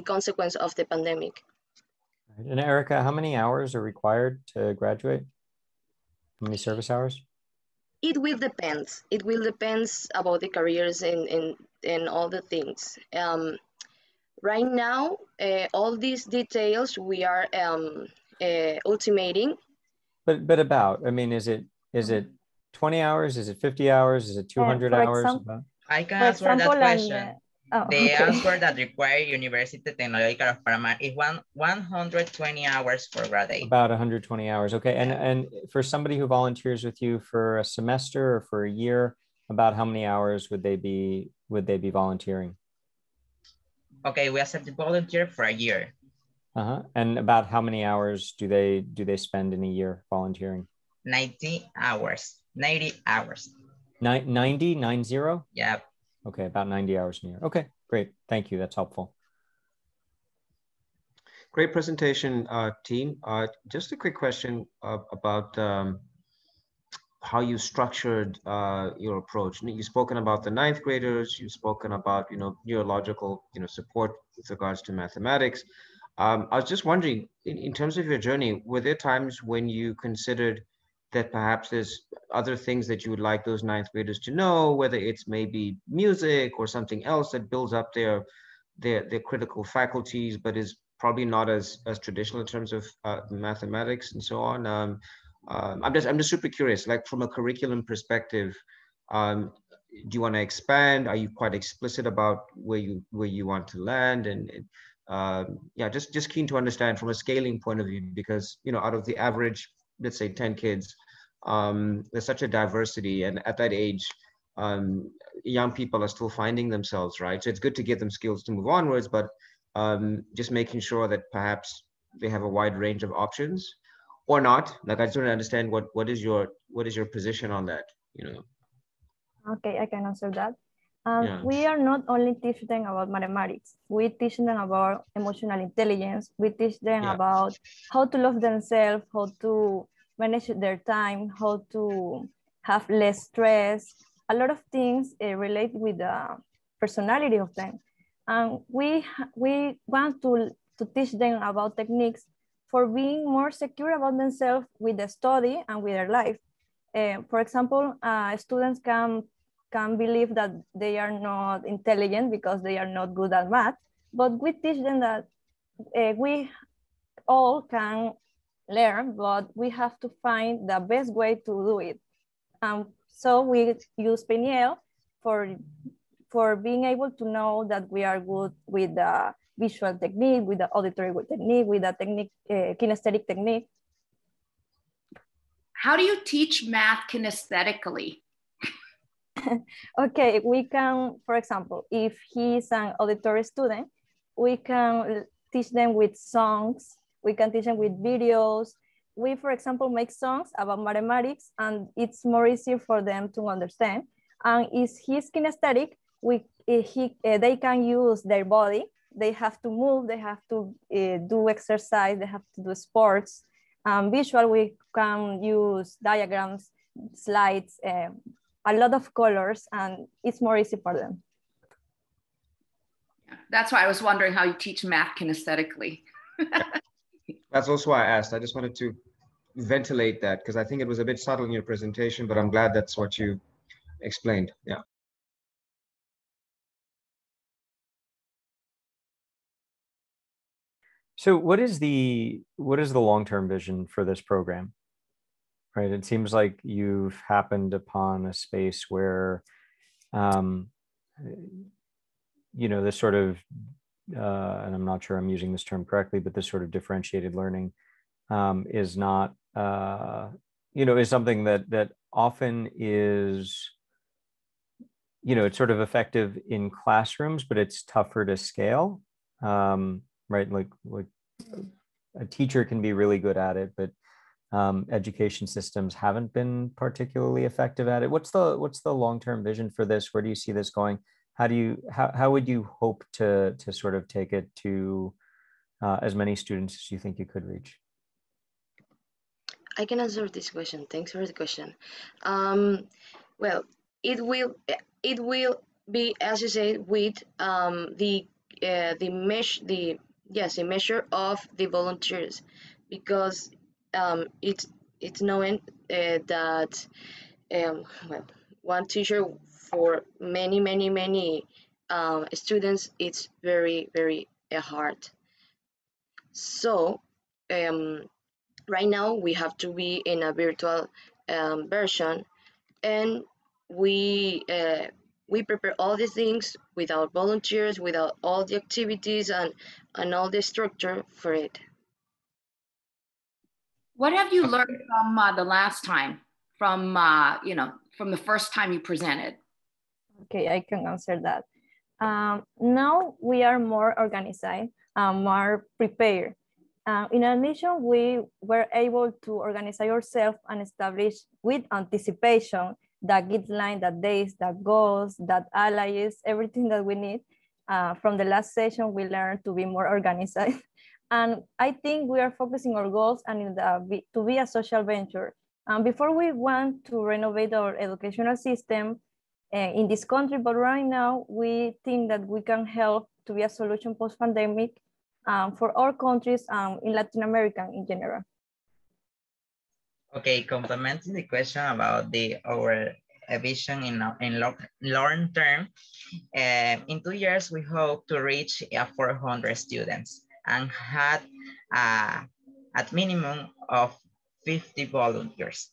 consequence of the pandemic. And Erica, how many hours are required to graduate? How many service hours? It will depend. It will depend about the careers and all the things. Right now, all these details we are ultimating. But about, I mean, is it 20 hours? Is it 50 hours? Is it 200 hours? I can answer that question. The answer that require University Technological of Panama is 120 hours for graduate. About 120 hours. Okay. And for somebody who volunteers with you for a semester or for a year, about how many hours would they be volunteering? Okay, we accept the volunteer for a year. And about how many hours do they spend in a year volunteering? 90 hours. 90 hours. 90? Yep. Okay, about 90 hours in a year. Okay, great. Thank you. That's helpful. Great presentation, team. Just a quick question about how you structured your approach. You've spoken about the ninth graders. You've spoken about neurological support with regards to mathematics. I was just wondering, in terms of your journey, were there times when you considered that perhaps there's other things that you would like those ninth graders to know, whether it's maybe music or something else that builds up their critical faculties, but is probably not as traditional in terms of mathematics and so on? I'm just super curious, like from a curriculum perspective, do you want to expand? Are you quite explicit about where you want to land? And yeah, just keen to understand from a scaling point of view, because out of the average, let's say 10 kids, there's such a diversity, and at that age, young people are still finding themselves, right? So it's good to give them skills to move onwards, but just making sure that perhaps they have a wide range of options or not. Like, I just want to understand what is your position on that, Okay, I can answer that. Yeah. We are not only teaching them about mathematics, we teach them about emotional intelligence, we teach them about how to love themselves, how to manage their time, how to have less stress, a lot of things relate with the personality of them. And we want to teach them about techniques for being more secure about themselves with the study and with their life. For example, students can believe that they are not intelligent because they are not good at math, but we teach them that we all can learn, but we have to find the best way to do it. So we use PNL for being able to know that we are good with the visual technique, with the auditory technique, with the technique, kinesthetic technique. How do you teach math kinesthetically? Okay, we can, for example, if he's an auditory student, we can teach them with songs, we can teach them with videos. We, for example, make songs about mathematics, and it's more easier for them to understand. And if he's kinesthetic, they can use their body. They have to move, they have to do exercise, they have to do sports. Visual, we can use diagrams, slides, a lot of colors, and it's more easy for them. That's why I was wondering how you teach math kinesthetically. That's also why I asked. I just wanted to ventilate that because I think it was a bit subtle in your presentation, but I'm glad that's what you explained. Yeah. So what is the long-term vision for this program? Right. It seems like you've happened upon a space where, this sort of, and I'm not sure I'm using this term correctly, but this sort of differentiated learning is not, is something that often is, it's sort of effective in classrooms, but it's tougher to scale, right? Like a teacher can be really good at it, but education systems haven't been particularly effective at it. What's the long-term vision for this? Where do you see this going? How would you hope to sort of take it to as many students as you think you could reach? I can answer this question. Thanks for the question. Well, it will be, as you say, with the measure of the volunteers, because it's known that one teacher for many students, it's very hard. So right now we have to be in a virtual version, and we prepare all these things without volunteers, without all the activities and all the structure for it. What have you learned from the last time, from from the first time you presented? Okay, I can answer that. Now we are more organized, more prepared. In addition, we were able to organize ourselves and establish with anticipation the guidelines, the dates, the goals, that allies, everything that we need. From the last session, we learned to be more organized. And I think we are focusing our goals and to be a social venture. Before we want to renovate our educational system in this country, but right now we think that we can help to be a solution post-pandemic for all countries in Latin America in general. Okay, complementing the question about our vision in long term, in 2 years we hope to reach 400 students and had at minimum of 50 volunteers.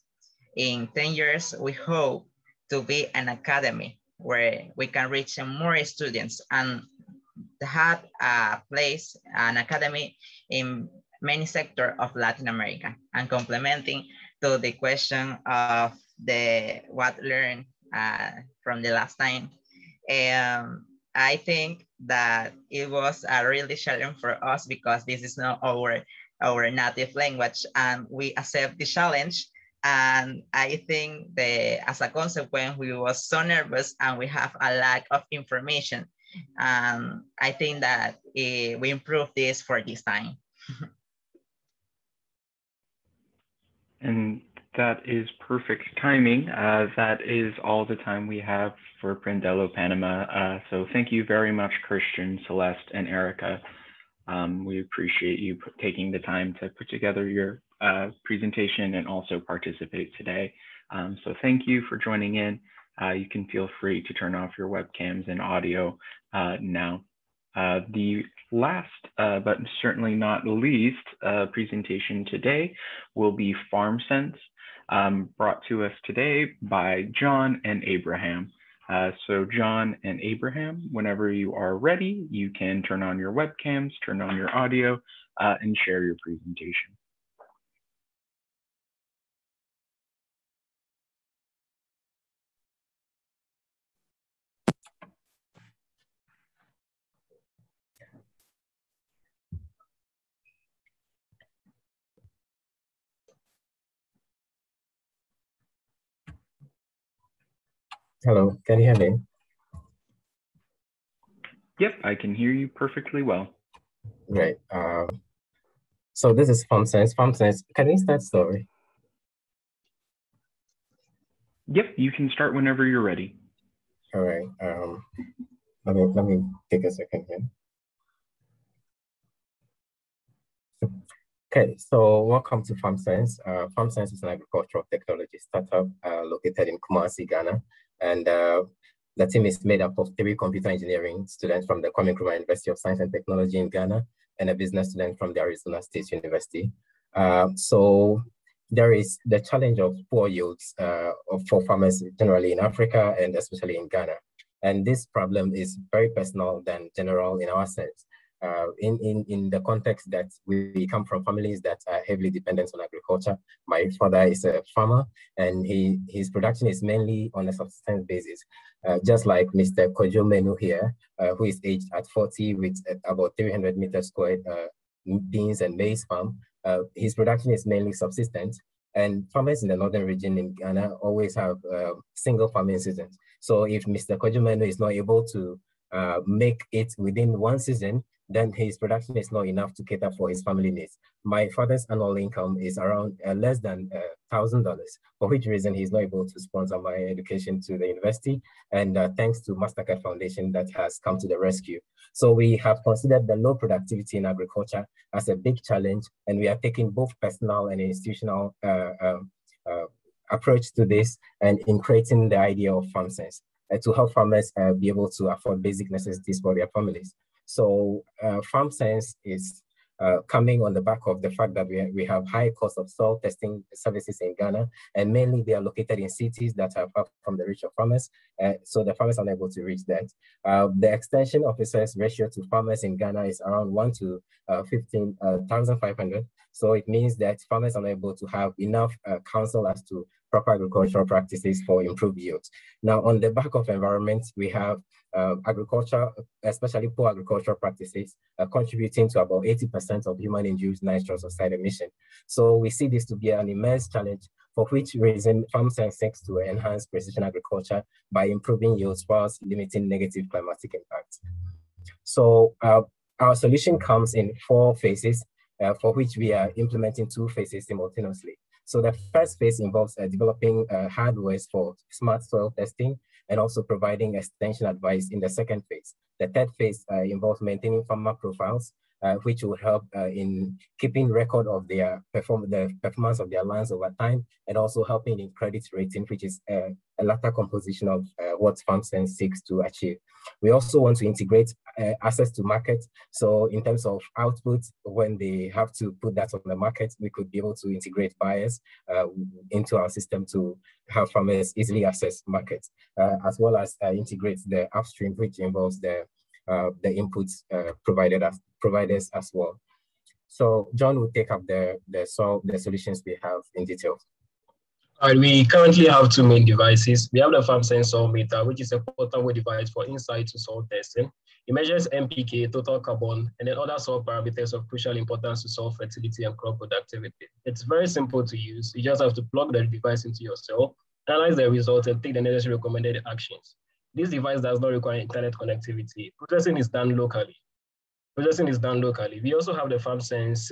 In 10 years, we hope to be an academy where we can reach more students and have a place, an academy in many sectors of Latin America. And complementing to the question of what learned from the last time, I think that it was a really challenge for us because this is not our native language, and we accept the challenge. And I think as a consequence, we were so nervous and we have a lack of information. I think that we improved this for this time. And that is perfect timing. That is all the time we have for Prendelo Panama. So thank you very much, Christian, Celeste, and Erica. We appreciate you taking the time to put together your presentation and also participate today. So thank you for joining in. You can feel free to turn off your webcams and audio now. The last, but certainly not least, presentation today will be FarmSense, brought to us today by John and Abraham. So John and Abraham, whenever you are ready, you can turn on your webcams, turn on your audio, and share your presentation. Hello, can you hear me? Yep, I can hear you perfectly well. Great. So this is FarmSense. FarmSense, can you start story? Yep, you can start whenever you're ready. All right. Let me take a second here. Okay, so welcome to FarmSense. FarmSense is an agricultural technology startup located in Kumasi, Ghana. And the team is made up of 3 computer engineering students from the Kwame Nkrumah University of Science and Technology in Ghana and a business student from the Arizona State University. So there is the challenge of poor yields for farmers generally in Africa and especially in Ghana. And this problem is very personal than general in our sense. In the context that we come from families that are heavily dependent on agriculture. My father is a farmer and his production is mainly on a subsistence basis. Just like Mr. Kojo Menu here, who is aged at 40 with about 300 meters squared beans and maize farm. His production is mainly subsistence, and farmers in the northern region in Ghana always have single farming seasons. So if Mr. Kojo Menu is not able to make it within one season, then his production is not enough to cater for his family needs. My father's annual income is around less than $1,000, for which reason he's not able to sponsor my education to the university. And thanks to Mastercard Foundation that has come to the rescue. So we have considered the low productivity in agriculture as a big challenge, and we are taking both personal and institutional approach to this and in creating the idea of FarmSense to help farmers be able to afford basic necessities for their families. So FarmSense is coming on the back of the fact that we have high cost of soil testing services in Ghana, and mainly they are located in cities that are far from the reach of farmers, so the farmers are unable to reach that. The extension officers ratio to farmers in Ghana is around 1 to 15,500. So it means that farmers are unable to have enough counsel as to proper agricultural practices for improved yields. Now, on the back of environment, we have agriculture, especially poor agricultural practices, contributing to about 80% of human-induced nitrous oxide emission. So we see this to be an immense challenge, for which reason Farm Science seeks to enhance precision agriculture by improving yields whilst limiting negative climatic impacts. So our solution comes in 4 phases, for which we are implementing 2 phases simultaneously. So the first phase involves developing hardware for smart soil testing and also providing extension advice in the second phase. The third phase involves maintaining farmer profiles, which will help in keeping record of their performance of their lands over time, and also helping in credit rating, which is a latter composition of what Farm Sense seeks to achieve. We also want to integrate access to market. So in terms of output, when they have to put that on the market, we could be able to integrate buyers into our system to have farmers easily access markets, as well as integrate the upstream, which involves the inputs providers as well. So John will take up the solutions we have in detail. All right, we currently have 2 main devices. We have the Farm Sense Soil Meter, which is a portable device for in-situ soil testing. It measures NPK, total carbon, and then other soil parameters of crucial importance to soil fertility and crop productivity. It's very simple to use. You just have to plug the device into your soil, analyze the results, and take the necessary recommended actions. This device does not require internet connectivity. Processing is done locally. We also have the Farm Sense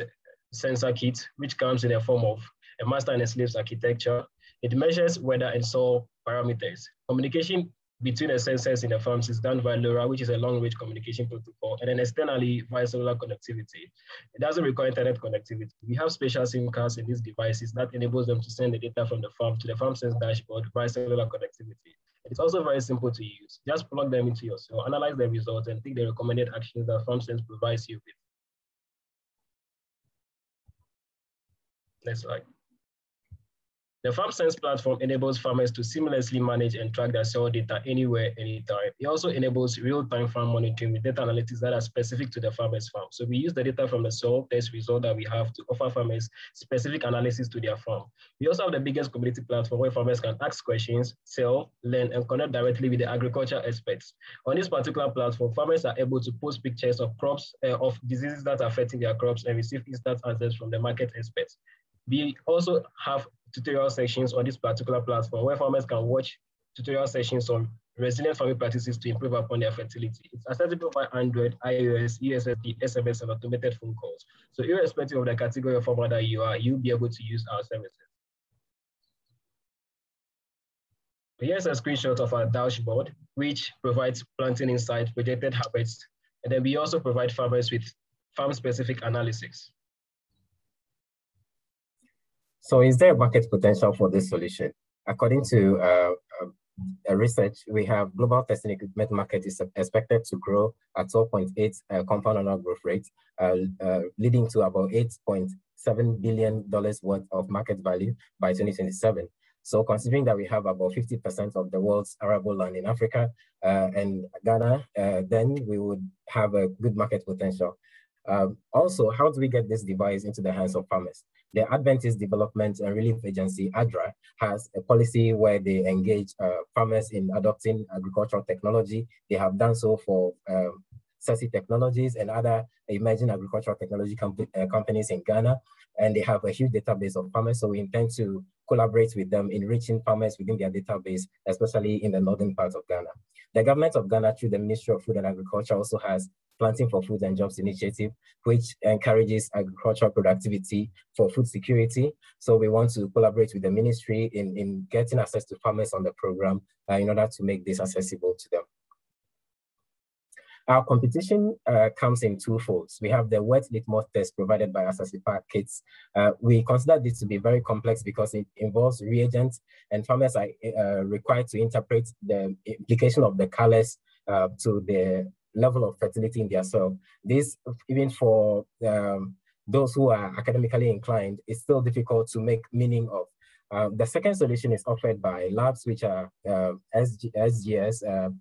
sensor kit, which comes in the form of a master and a slaves architecture. It measures weather and soil parameters. Communication between the sensors in the farms is done via LoRa, which is a long-range communication protocol, and then externally via cellular connectivity. It doesn't require internet connectivity. We have special SIM cards in these devices that enables them to send the data from the farm to the Farm Sense dashboard via cellular connectivity. It's also very simple to use. Just plug them into your cell, analyze the results, and take the recommended actions that Farm Sense provides you with. Next slide. The Farm Sense platform enables farmers to seamlessly manage and track their soil data anywhere, anytime. It also enables real-time farm monitoring with data analytics that are specific to the farmer's farm. So we use the data from the soil test result that we have to offer farmers specific analysis to their farm. We also have the biggest community platform where farmers can ask questions, sell, learn, and connect directly with the agriculture experts. On this particular platform, farmers are able to post pictures of crops, of diseases that are affecting their crops, and receive instant answers from the market experts. We also have tutorial sections on this particular platform where farmers can watch tutorial sessions on resilient farming practices to improve upon their fertility. It's accessible by Android, iOS, USSD, SMS, and automated phone calls. So irrespective of the category of farmer that you are, you'll be able to use our services. Here's a screenshot of our dashboard, which provides planting insight, projected harvests, and then we also provide farmers with farm-specific analysis. So is there a market potential for this solution? According to research, we have global testing equipment market is expected to grow at 12.8 compound annual growth rate, leading to about $8.7 billion worth of market value by 2027. So considering that we have about 50% of the world's arable land in Africa and Ghana, then we would have a good market potential. Also, how do we get this device into the hands of farmers? The Adventist Development and Relief Agency, ADRA, has a policy where they engage farmers in adopting agricultural technology. They have done so for SESI Technologies and other emerging agricultural technology companies in Ghana, and they have a huge database of farmers, so we intend to collaborate with them in reaching farmers within their database, especially in the northern part of Ghana. The government of Ghana, through the Ministry of Food and Agriculture, also has Planting for Food and Jobs initiative, which encourages agricultural productivity for food security. So we want to collaborate with the ministry in getting access to farmers on the program in order to make this accessible to them. Our competition comes in 2 folds. We have the wet litmus test provided by Asasipa kits. We consider this to be very complex because it involves reagents, and farmers are required to interpret the implication of the colors to the level of fertility in their soil. This, even for those who are academically inclined, is still difficult to make meaning of. The second solution is offered by labs, which are SGS,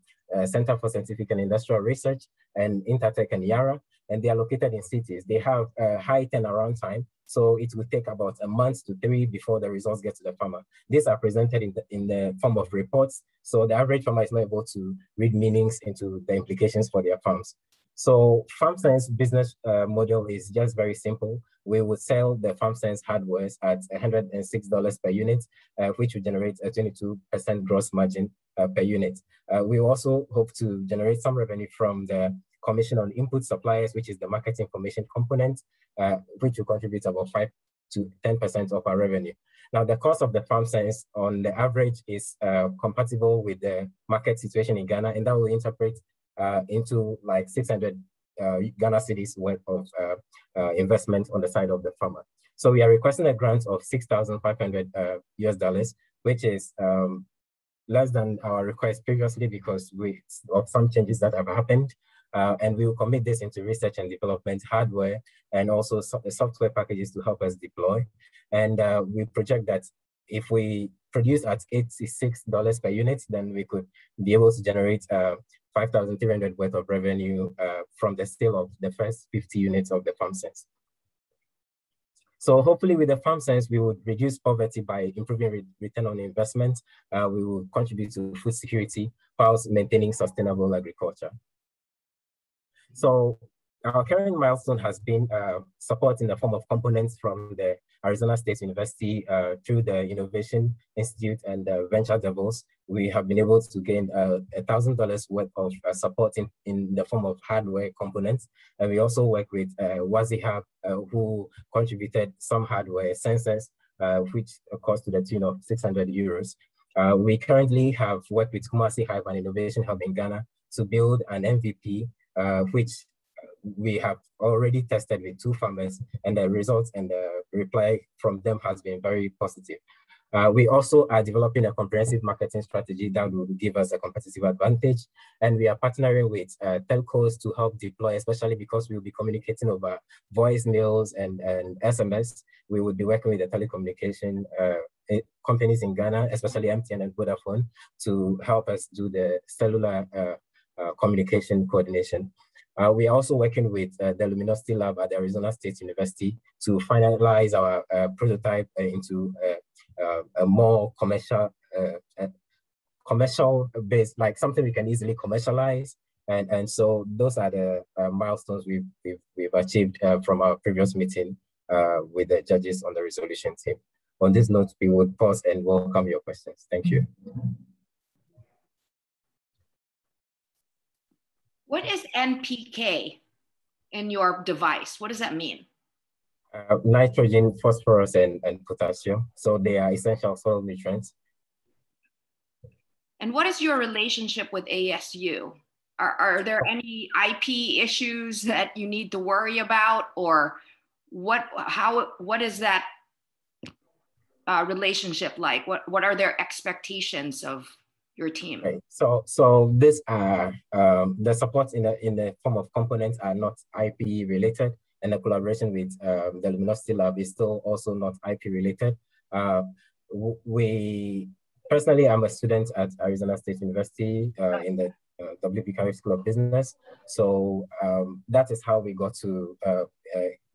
Center for Scientific and Industrial Research, and Intertech and Yara. and they are located in cities. They have a high turnaround time, so it will take about a month to 3 before the results get to the farmer. These are presented in the form of reports, so the average farmer is not able to read meanings into the implications for their farms. So Farm Sense business model is just very simple. We would sell the Farm Sense hardware at $106 per unit, which would generate a 22% gross margin per unit. We also hope to generate some revenue from the commission on input suppliers, which is the market information component, which will contribute about 5 to 10% of our revenue. Now, the cost of the Farm Sense on the average is compatible with the market situation in Ghana, and that will interpret into like 600 Ghana cedis worth of investment on the side of the farmer. So we are requesting a grant of $6,500 US, which is less than our request previously because of some changes that have happened. And we will commit this into research and development hardware and also software packages to help us deploy. And we project that if we produce at $86 per unit, then we could be able to generate 5,300 worth of revenue from the sale of the first 50 units of the Farm Sense. So hopefully with the Farm Sense, we would reduce poverty by improving return on investment. We will contribute to food security whilst maintaining sustainable agriculture. So our current milestone has been support in the form of components from the Arizona State University through the Innovation Institute and Venture Devils. We have been able to gain $1,000 worth of support in the form of hardware components. And we also work with WAZI who contributed some hardware sensors, which cost to the tune of 600 euros. We currently have worked with Kumasi Hive and Innovation Hub in Ghana to build an MVP, which we have already tested with 2 farmers, and the results and the reply from them has been very positive. We also are developing a comprehensive marketing strategy that will give us a competitive advantage. And we are partnering with telcos to help deploy, especially because we will be communicating over voicemails and SMS. We will be working with the telecommunication companies in Ghana, especially MTN and Vodafone, to help us do the cellular communication coordination. We are also working with the Luminosity Lab at the Arizona State University to finalize our prototype into a more commercial based, like something we can easily commercialize. And so those are the milestones we've achieved from our previous meeting with the judges on the resolution team. On this note, we would pause and welcome your questions. Thank you. What is NPK in your device? What does that mean? Nitrogen, phosphorus, and potassium. So they are essential soil nutrients. And what is your relationship with ASU? Are there any IP issues that you need to worry about, or what is that relationship like? What are their expectations of your team? Right. So this the supports in the form of components are not IP related, and the collaboration with the Luminosity Lab is still also not IP related. Personally, I'm a student at Arizona State University in the WP Carey School of Business. So that is how we got to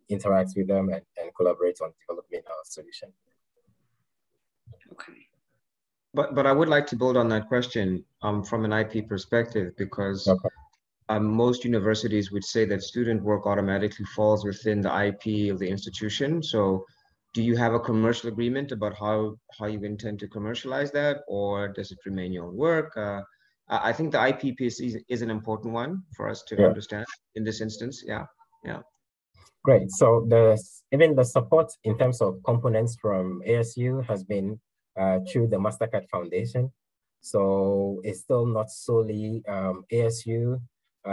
interact with them and collaborate on developing our solution. Okay. But I would like to build on that question from an IP perspective, because most universities would say that student work automatically falls within the IP of the institution. So do you have a commercial agreement about how you intend to commercialize that, or does it remain your own work? I think the IP piece is an important one for us to understand in this instance. Yeah. Great. So even the support in terms of components from ASU has been through the MasterCard Foundation. So it's still not solely ASU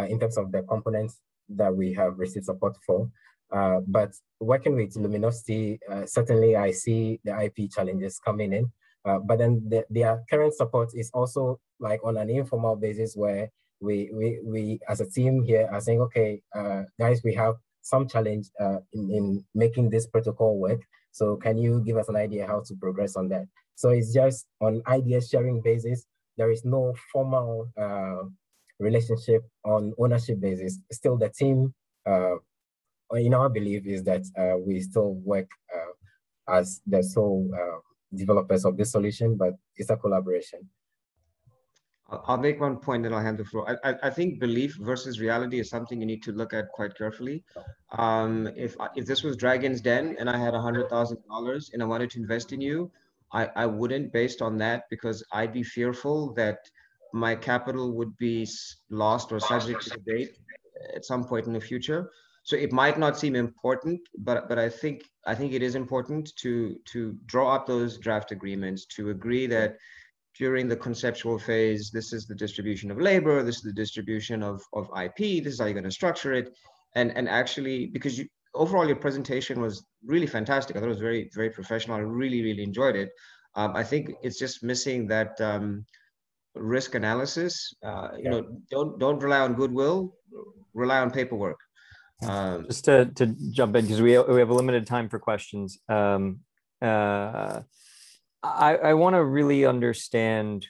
in terms of the components that we have received support for. But working with Luminosity, certainly I see the IP challenges coming in. But then their current support is also like on an informal basis where we as a team here are saying, okay, guys, we have some challenge in making this protocol work. So can you give us an idea how to progress on that? So it's just on idea sharing basis. There is no formal relationship on ownership basis. Still the team in our belief is that we still work as the sole developers of this solution, but it's a collaboration. I'll make one point and I'll hand the floor. I think belief versus reality is something you need to look at quite carefully. If this was Dragon's Den and I had $100,000 and I wanted to invest in you, I wouldn't based on that, because I'd be fearful that my capital would be lost or subject to debate at some point in the future. So it might not seem important, but I think it is important to draw up those draft agreements, to agree that during the conceptual phase, this is the distribution of labor, this is the distribution of IP, this is how you're going to structure it. And actually, because overall your presentation was really fantastic. I thought it was very, very professional. I really, really enjoyed it. I think it's just missing that risk analysis. You know, don't rely on goodwill, rely on paperwork. Just to jump in, because we have a limited time for questions. I want to really understand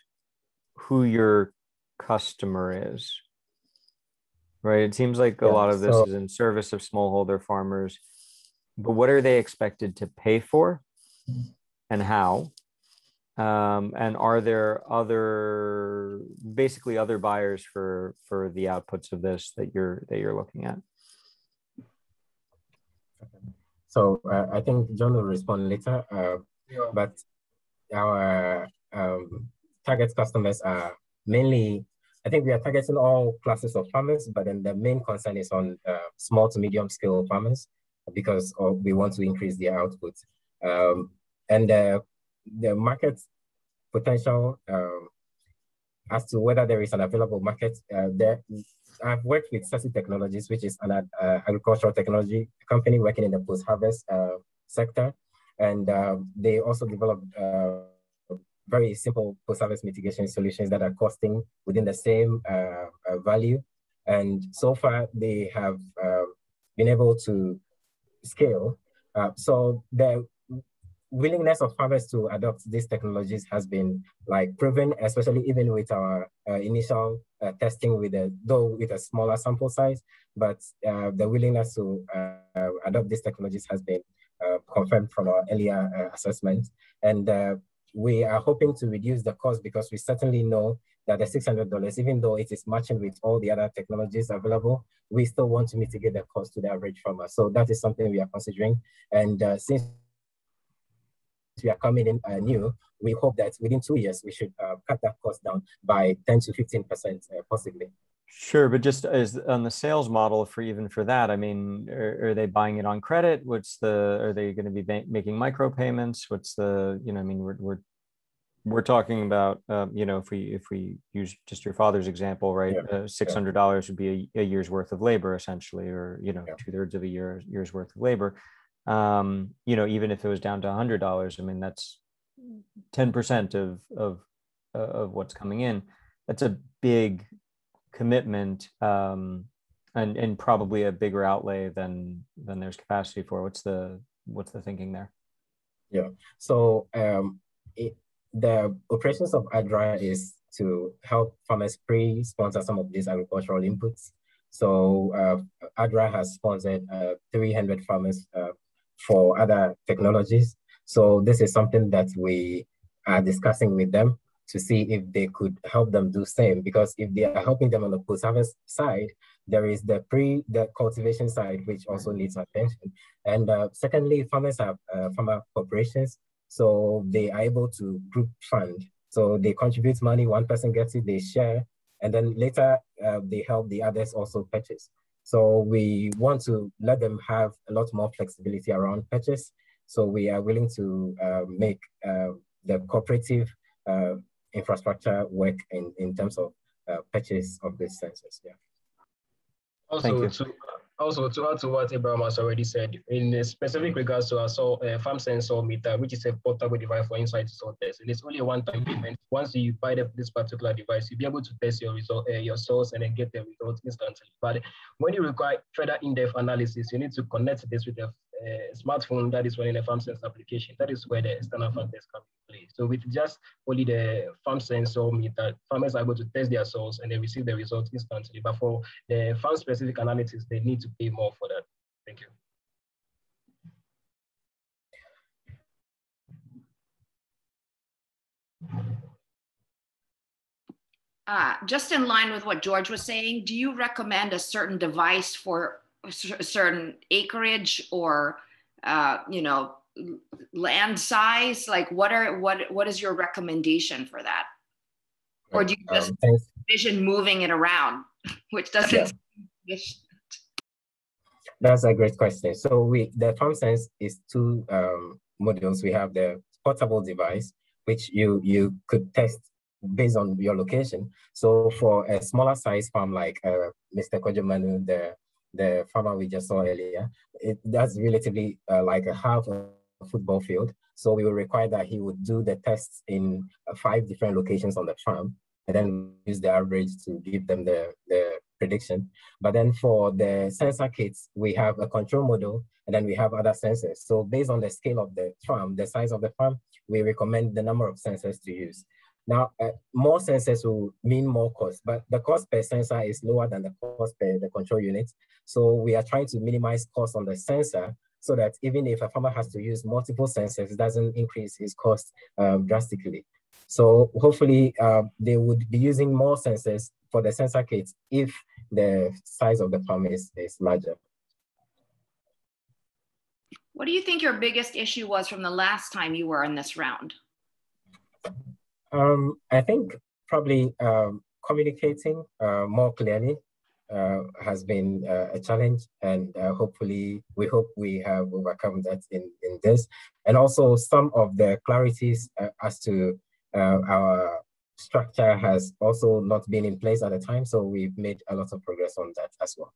who your customer is, right? It seems like a lot of this is in service of smallholder farmers, but what are they expected to pay for and how? And are there basically other buyers for the outputs of this that you're looking at? So I think John will respond later, but our target customers are mainly, I think we are targeting all classes of farmers, but then the main concern is on small to medium scale farmers, because we want to increase their output. And the market potential as to whether there is an available market, I've worked with Sasi Technologies, which is an agricultural technology company working in the post-harvest sector. And they also developed very simple post-harvest mitigation solutions that are costing within the same value. And so far, they have been able to scale. So the willingness of farmers to adopt these technologies has been proven, especially even with our initial testing with a smaller sample size. But the willingness to adopt these technologies has been confirmed from our earlier assessment. And we are hoping to reduce the cost, because we certainly know that the $600, even though it is matching with all the other technologies available, we still want to mitigate the cost to the average farmer. So that is something we are considering. And since we are coming in new, we hope that within 2 years, we should cut that cost down by 10 to 15%, possibly. Sure, but just as on the sales model for that, I mean, are they buying it on credit? Are they going to be making micropayments? I mean, we're talking about, if we use just your father's example, right? $600 would be a year's worth of labor, essentially, or 2/3 of a year's worth of labor. Even if it was down to $100, I mean, that's 10% of what's coming in. That's a big commitment, and probably a bigger outlay than there's capacity for. What's the thinking there? Yeah. So the operations of ADRA is to help farmers pre-sponsor some of these agricultural inputs. So ADRA has sponsored 300 farmers for other technologies. So this is something that we are discussing with them to see if they could help them do same, because if they are helping them on the post-harvest side, there is the cultivation side, which also needs attention. And secondly, farmers have farmer corporations, so they are able to group fund. So they contribute money, one person gets it, they share, and then later they help the others also purchase. So we want to let them have a lot more flexibility around purchase. So we are willing to make the cooperative infrastructure work in terms of purchase of these sensors. Yeah. Also, to add to what Abraham has already said, in specific regards to our farm sensor meter, which is a portable device for inside soil test, and it's only a one-time payment. Once you buy this particular device, you'll be able to test your soils and then get the results instantly. But when you require further in-depth analysis, you need to connect this with a smartphone that is running a farm sensor application. That is where the external factors come into play. So with just only the farm sensor meter, farmers are able to test their soils and they receive the results instantly. But for the farm-specific analytics, they need to pay more for that. Thank you. Just in line with what George was saying, do you recommend a certain device for a certain acreage or, you know, land size? Like what is your recommendation for that? Or do you just envision moving it around, which doesn't? Yeah. That's a great question. So the FarmSense is two modules. We have the portable device, which you could test based on your location. So for a smaller size farm like Mr. Kojomanu, the farmer we just saw earlier, that's relatively like a half a football field. So we will require that he would do the tests in 5 different locations on the farm, and then use the average to give them the prediction. But then for the sensor kits, we have a control module, and then we have other sensors. So based on the scale of the farm, the size of the farm, we recommend the number of sensors to use. Now, more sensors will mean more cost, but the cost per sensor is lower than the cost per the control unit. So we are trying to minimize cost on the sensor so that even if a farmer has to use multiple sensors, it doesn't increase his cost drastically. So hopefully they would be using more sensors for the sensor kits if the size of the farm is larger. What do you think your biggest issue was from the last time you were in this round? I think probably communicating more clearly has been a challenge, and hopefully we hope we have overcome that in this. And also some of the clarities as to our structure has also not been in place at the time, so we've made a lot of progress on that as well.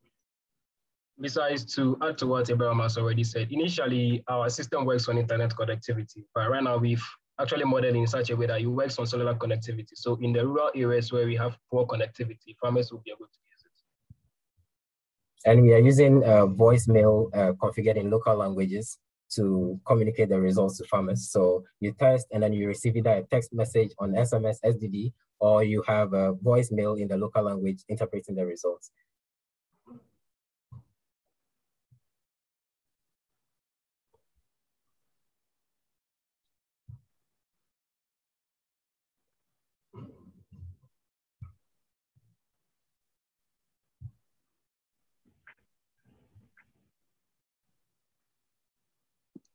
Besides, to add to what Abraham has already said, initially our system works on internet connectivity, but right now we've actually modeled in such a way that it works on cellular connectivity. So in the rural areas where we have poor connectivity, farmers will be able to use it. And we are using voicemail configured in local languages to communicate the results to farmers. So you test and then you receive either a text message on SMS, SDD, or you have a voicemail in the local language interpreting the results.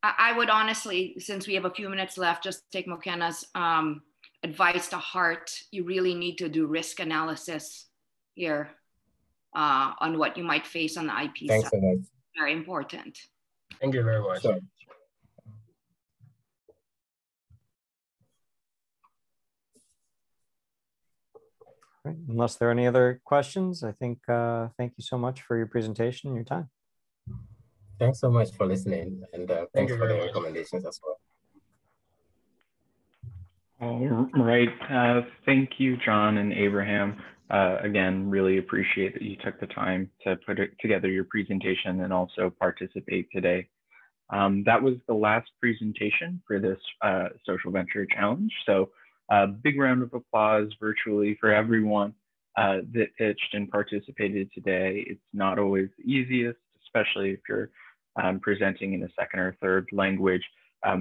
I would honestly, since we have a few minutes left, just take Mokena's advice to heart. You really need to do risk analysis here on what you might face on the IP Thanks side. so much. Very important. Thank you very much. Sure. Right. Unless there are any other questions, I think thank you so much for your presentation and your time. Thanks so much for listening, and thanks for the much. recommendations as well. All right. Thank you, John and Abraham. Again, really appreciate that you took the time to put together your presentation and also participate today. That was the last presentation for this Social Venture Challenge. So a big round of applause virtually for everyone that pitched and participated today. It's not always the easiest, especially if you're presenting in a second or third language.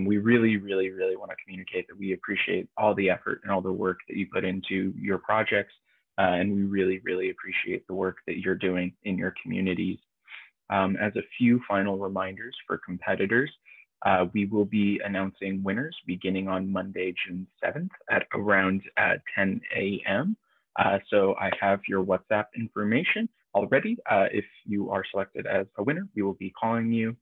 We really, really, really want to communicate that we appreciate all the effort and all the work that you put into your projects. And we really, really appreciate the work that you're doing in your communities. As a few final reminders for competitors, we will be announcing winners beginning on Monday, June 7th at around 10 a.m. So I have your WhatsApp information already. If you are selected as a winner, we will be calling you.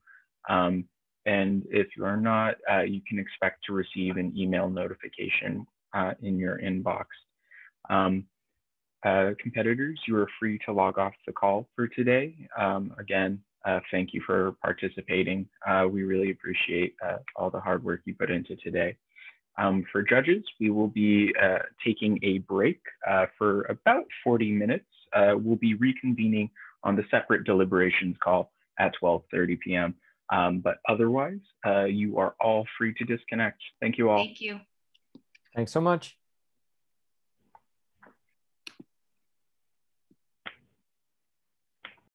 And if you are not, you can expect to receive an email notification in your inbox. Competitors, you are free to log off the call for today. Again, thank you for participating. We really appreciate all the hard work you put into today. For judges, we will be taking a break for about 40 minutes. We'll be reconvening on the separate deliberations call at 12:30 p.m. But otherwise, you are all free to disconnect. Thank you all. Thank you. Thanks so much.